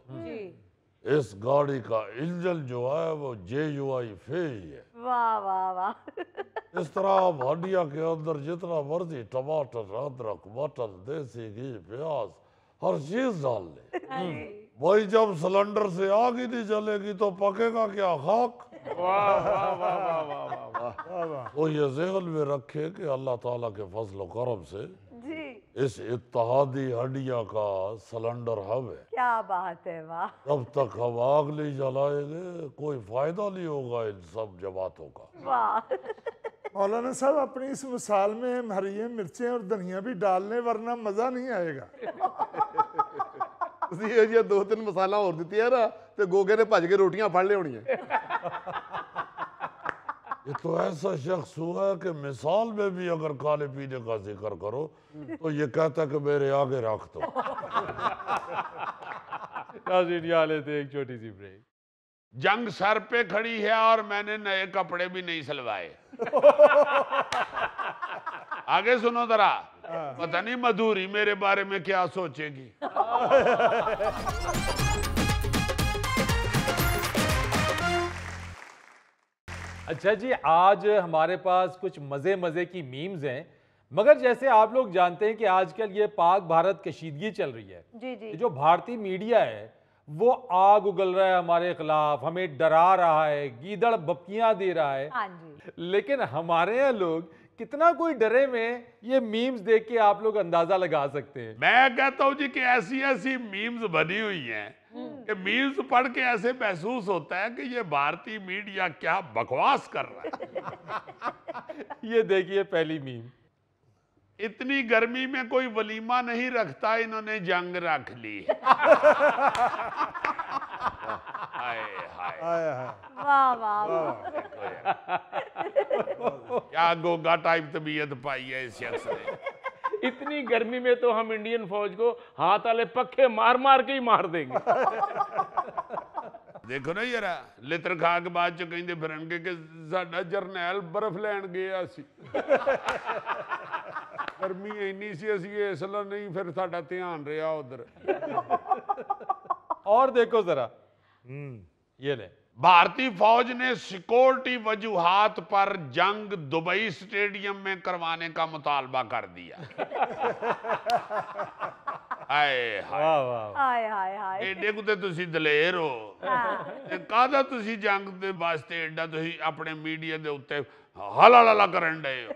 इस गाड़ी का इंजन जो है वो JUI फेज है। वाह वाह वाह। इस तरह आप हंडिया के अंदर जितना मर्जी टमाटर, अदरक, मटन, देसी घी, प्याज हर चीज डाल ले, भाई जब सिलेंडर से आग ही नहीं जलेगी तो पकेगा क्या खाक। वाह वाह वाह वाह वाह वाह। वो ये ज़हन में रखे कि अल्लाह ताला के फजल व करम से जी इस इत्तेहादी हड्डिया का सिलेंडर हम है। क्या बात है, वाह। जब तक हम आग नहीं जलाएंगे कोई फायदा नहीं होगा इन सब जमातों का। वाह। मौलाना साहब अपनी इस मिसाल में हरी मिर्चें और धनिया भी डाल लें वरना मजा नहीं आएगा। ਤੁਸੀਂ ਇਹ ਜਿਹਾ 2-3 ਮਸਾਲਾ ਹੋਰ ਦਿੱਤੀ ਹੈ ਨਾ ਤੇ ਗੋਗੇ ਨੇ ਭੱਜ ਕੇ ਰੋਟੀਆਂ ਫੜ ਲਿਆਉਣੀਆਂ। ये तो ऐसा शख्स हुआ है कि मिसाल में भी अगर खाने पीने का जिक्र करो तो ये कहता है कि मेरे आगे रख दो। नाज़रीन, यहाँ लेते एक छोटी सी ब्रेक। जंग सर पे खड़ी है और मैंने नए कपड़े भी नहीं सिलवाए। आगे सुनो जरा, पता नहीं मधुरी मेरे बारे में क्या सोचेगी। अच्छा जी, आज हमारे पास कुछ मज़े की मीम्स हैं, मगर जैसे आप लोग जानते हैं कि आजकल ये पाक भारत कशीदगी चल रही है। जी जी। जो भारतीय मीडिया है वो आग उगल रहा है हमारे खिलाफ, हमें डरा रहा है, गीदड़ बपकियां दे रहा है। हाँ जी। लेकिन हमारे यहाँ लोग कितना कोई डरे में ये मीम्स देख के आप लोग अंदाजा लगा सकते हैं। मैं कहता हूँ जी कि ऐसी ऐसी मीम्स बनी हुई हैं कि मीम्स पढ़ के ऐसे महसूस होता है कि ये भारतीय मीडिया क्या बकवास कर रहा है। ये देखिए पहली मीम। इतनी गर्मी में कोई वलीमा नहीं रखता, इन्होंने जंग रख ली। हाय हाय। वाह वाह वाह। क्या गोगा टाइप तबीयत पाई है इस शख्स ने। इतनी गर्मी में तो हम इंडियन फौज को हाथ वाले पक्के मार मार के ही मार देंगे। देखो ना यार, लित्र खा के बाद चो कहते फिरनगे कि साडा जरनैल बर्फ लैन गया सी। गर्मी इन्नी सी असी इसलिए नहीं फिर साडा ध्यान रहा उधर। और देखो जरा, ये ले। भारतीय फौज ने सिक्योरिटी वजूहात पर जंग दुबई स्टेडियम में करवाने का मुतालबा कर दिया। हाय वाह वाह। हाय हाय हाय। एडे कुते तुसी दलेर हो ते काहदा तुसी जंग दे वास्ते एडा तुसी अपने मीडिया दे उत्ते हलाला करन डे हो।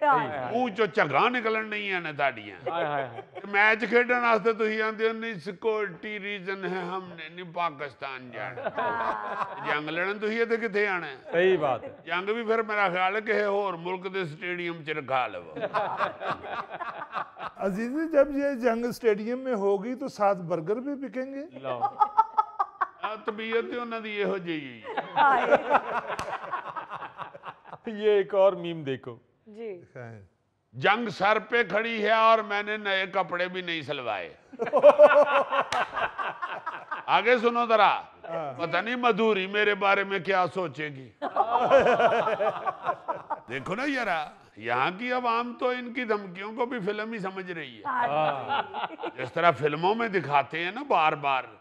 मुंह चो झगा निकलन नहीं है ताड़ियां। हाय हाय हाय। मैच खेडन वास्ते तुसी आंदे हो नहीं सिक्योरिटी रीजन है, हमने नहीं पाकिस्तान जाना। जंग लड़न तुसी इत्थे किथे आना है? सही बात है। जंग भी फिर मेरा ख्याल है किसी होर मुल्क दे स्टेडियम च रखा लवो। अजीजी, जब ये जंग स्टेडियम में होगी तो साथ बर्गर भी बिकेंगे। तबीयत उन्हों दी इहो जी। ये एक और मीम देखो जी। जंग सर पे खड़ी है और मैंने नए कपड़े भी नहीं सिलवाए। आगे सुनो जरा, पता नहीं मधुरी मेरे बारे में क्या सोचेगी। देखो ना यार, यहाँ की आवाम तो इनकी धमकियों को भी फिल्म ही समझ रही है। जिस तरह फिल्मों में दिखाते हैं ना बार बार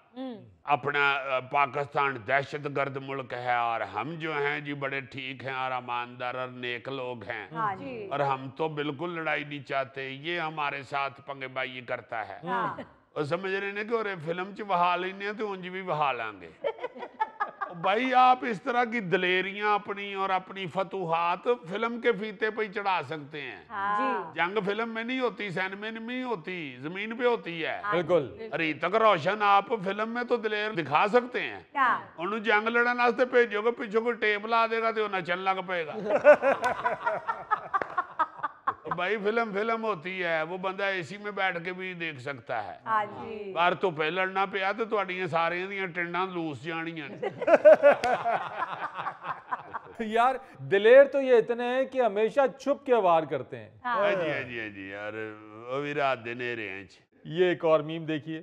अपना पाकिस्तान दहशतगर्द मुल्क है और हम जो हैं जी बड़े ठीक हैं और ईमानदार और नेक लोग हैं। हाँ जी। और हम तो बिल्कुल लड़ाई नहीं चाहते, ये हमारे साथ पंगेबाजी करता है। और समझ रहे ने कि और फिल्म च बहा लेने तो उंज भी बहा लांगे। भाई आप इस तरह की दलेरियां अपनी और अपनी फतूहात फिल्म के फीते पे चढ़ा सकते हैं। जी। जंग फिल्म में नहीं होती, सिनेमा में नहीं होती, जमीन पे होती है। बिल्कुल। ऋतिक रोशन आप फिल्म में तो दलेर दिखा सकते हैं, उन्होंने जंग लड़न वास्ते भेजोगे, पीछे कोई टेप ला देगा तो नचन लग पेगा। भाई फिल्म फिल्म होती है, वो बंदा एसी में बैठ के भी देख सकता है। हाँ जी। बाहर धुप्पे लड़ना पिया तो तुहाडियां सारियां दियां टिंडां लूस जानियां। यार दिलेर तो ये इतने हैं कि हमेशा छुप के वार करते हैं। हाँ जी हाँ जी हाँ जी यार, वो भी रात दिन रहे। ये एक और मीम देखिए।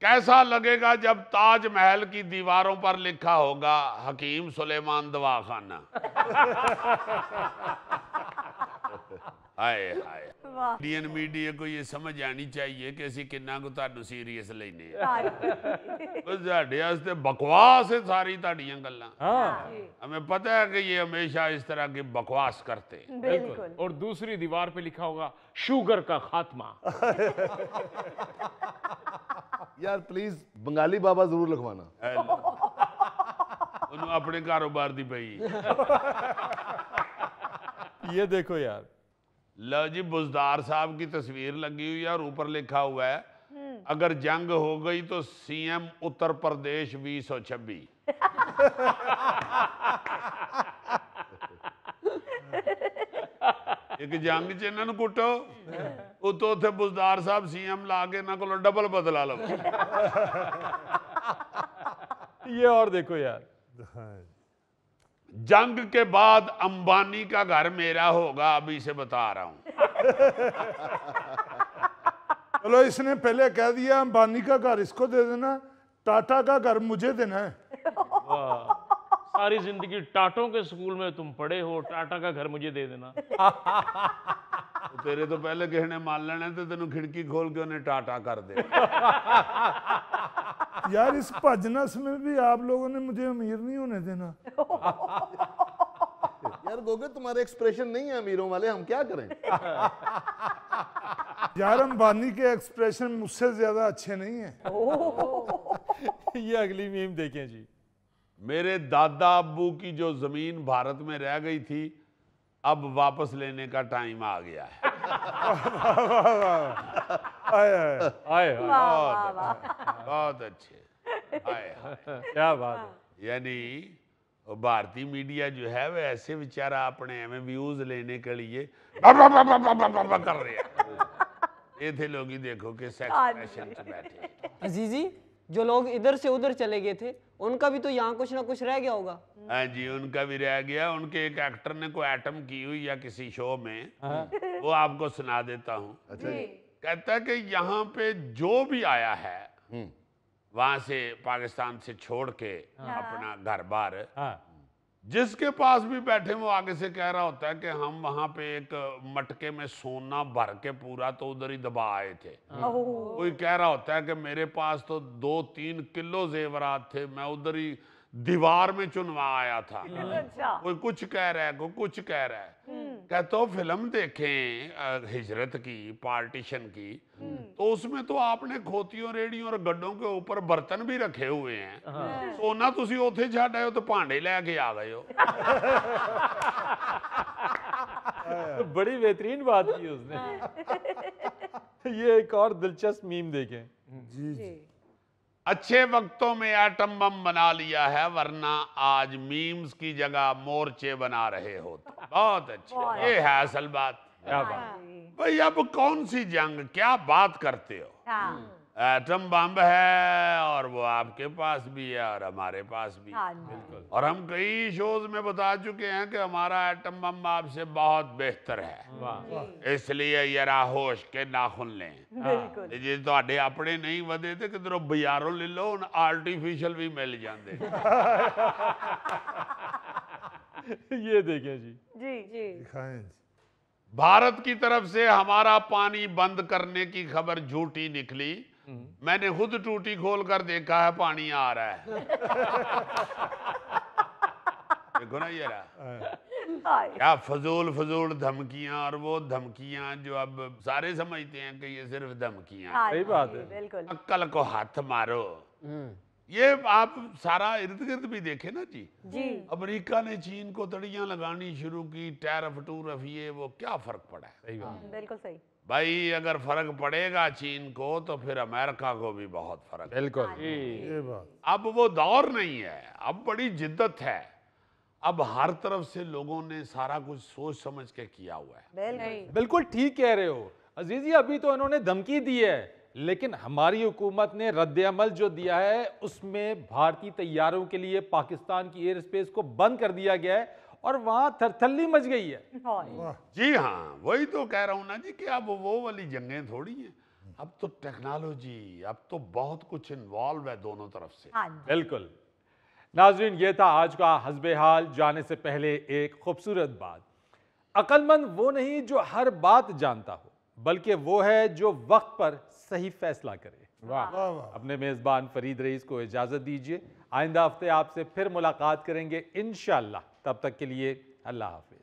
कैसा लगेगा जब ताजमहल की दीवारों पर लिखा होगा हकीम सुलेमान दवाखाना। हाय हाय इंडियन मीडिया को ये समझ आनी चाहिए कि ਅਸੀਂ ਕਿੰਨਾ ਕੁ ਤੁਹਾਨੂੰ ਸੀਰੀਅਸ ਲੈਨੇ ਆ ਬਸ ਸਾਡੇ ਵਾਸਤੇ बकवास है सारी ਤੁਹਾਡੀਆਂ ਗੱਲਾਂ हमें पता है कि ये हमेशा इस तरह की बकवास करते हैं बिल्कुल। और दूसरी दीवार पे लिखा होगा शुगर का खात्मा। यार प्लीज बंगाली बाबा जरूर लिखवाना। ਉਹਨੂੰ ਆਪਣੇ ਕਾਰੋਬਾਰ ਦੀ ਪਈ। ये देखो यार, लो जी बुजदार साहब की तस्वीर लगी हुई है और ऊपर लिखा हुआ है अगर जंग हो गई तो सीएम उत्तर प्रदेश 2026। एक जंग च इन्हां नूं कुटो उतो उत्थे बुजदार साहब सीएम ला के इन्हां कोलों डबल बदला लो। ये और देखो यार, जंग के बाद अंबानी का घर मेरा होगा, अभी से बता रहा हूं। चलो इसने पहले कह दिया अंबानी का घर इसको दे देना, टाटा का घर मुझे देना है। वाह, सारी जिंदगी टाटों के स्कूल में तुम पढ़े हो, टाटा का घर मुझे दे देना। तेरे तो पहले किसी ने मान लेना तो तेन खिड़की खोल के उन्हें टाटा कर दे। यार इस भजनस में भी आप लोगों ने मुझे अमीर नहीं होने देना। यार गोगे तुम्हारे एक्सप्रेशन नहीं है अमीरों वाले, हम क्या करें? यार अंबानी के एक्सप्रेशन मुझसे ज्यादा अच्छे नहीं है। ये अगली मीम देखें जी। मेरे दादा अब्बू की जो जमीन भारत में रह गई थी अब वापस लेने का टाइम आ गया है। बहुत अच्छे, क्या बात है। यानी भारतीय मीडिया जो है वह ऐसे बेचारा अपने हमें व्यूज लेने के लिए कर रहे हैं। ये थे लोग ही देखो कि सेक्स में बैठे। अजीजी, जो लोग इधर से उधर चले गए थे उनका भी तो यहाँ कुछ ना कुछ रह गया होगा। हाँ जी, उनका भी रह गया। उनके एक एक्टर ने कोई एटम की हुई या किसी शो में, वो आपको सुना देता हूँ। कहता है कि यहाँ पे जो भी आया है वहां से पाकिस्तान से छोड़ के अपना घर बार, जिसके पास भी बैठे वो आगे से कह रहा होता है कि हम वहां पे एक मटके में सोना भर के पूरा तो उधर ही दबा आए थे। कोई कह रहा होता है कि मेरे पास तो 2-3 किलो जेवरात थे, मैं उधर ही दीवार में चुनवा आया था। कोई कुछ कह रहा है, कोई कुछ कह रहा है। कहते हो फिल्म देखें हिजरत की, पार्टीशन की, तो उसमें तो आपने खोतियों रेडियों और गड्ढों के ऊपर बर्तन भी रखे हुए हैं। सोना तुसी उथे छड्ड आए हो तो भांडे लेके आ गए हो। तो बड़ी बेहतरीन बात की उसने। ये एक और दिलचस्प मीम देखें जी। अच्छे वक्तों में एटम बम बना लिया है, वरना आज मीम्स की जगह मोर्चे बना रहे होते। बहुत अच्छे, ये है असल बात। क्या बात। भाई अब कौन सी जंग, क्या बात करते हो? एटम बम है और वो आपके पास भी है और हमारे पास भी। बिल्कुल। और हम कई शोज में बता चुके हैं कि हमारा एटम बम आपसे बहुत बेहतर है, इसलिए जरा होश के नाखुन लें। जे तुहाडे अपने नहीं वधे ते किधरों बाजारों ले लो, आर्टिफिशियल भी मिल जाते। ये देखें जी। दिखाएं। भारत की तरफ से हमारा पानी बंद करने की खबर झूठी निकली। मैंने खुद टूटी खोल कर देखा है, पानी आ रहा है। देखो ना ये रहा। क्या फजूल फजूल धमकियां, और वो धमकियां जो अब सारे समझते हैं कि ये सिर्फ धमकियां। सही बात है। बिल्कुल। अक्ल को हाथ मारो। ये आप सारा इर्द गिर्द भी देखे ना जी। अमेरिका ने चीन को तड़ियां लगानी शुरू की, टैरिफ टूरिफ, ये वो, क्या फर्क पड़ा है? सही बात। बिल्कुल सही। भाई अगर फर्क पड़ेगा चीन को तो फिर अमेरिका को भी बहुत फर्क। बिल्कुल। ये बात। अब वो दौर नहीं है, अब बड़ी जिद्दत है। अब हर तरफ से लोगों ने सारा कुछ सोच समझ के किया हुआ है। बिल्कुल ठीक कह रहे हो अजीजी। अभी तो इन्होंने धमकी दी है, लेकिन हमारी हुकूमत ने रद्द-ए-अमल जो दिया है उसमें भारतीय तैयारों के लिए पाकिस्तान की एयर स्पेस को बंद कर दिया गया है और वहां थरथल्ली मच गई है। जी हाँ, वही तो कह रहा हूं ना जी कि अब वो वाली जंगें थोड़ी हैं। अब तो टेक्नोलॉजी, अब तो बहुत कुछ इन्वॉल्व है दोनों तरफ से। बिल्कुल। नाज़रीन, ये था आज का हस्बे हाल। जाने से पहले एक खूबसूरत बात। अक्लमंद वो नहीं जो हर बात जानता हो, बल्कि वो है जो वक्त पर सही फैसला करे। वाह। अपने मेजबान फरीद रईस को इजाजत दीजिए। आइंदा हफ्ते आपसे फिर मुलाकात करेंगे इंशाअल्लाह। तब तक के लिए अल्लाह हाफिज।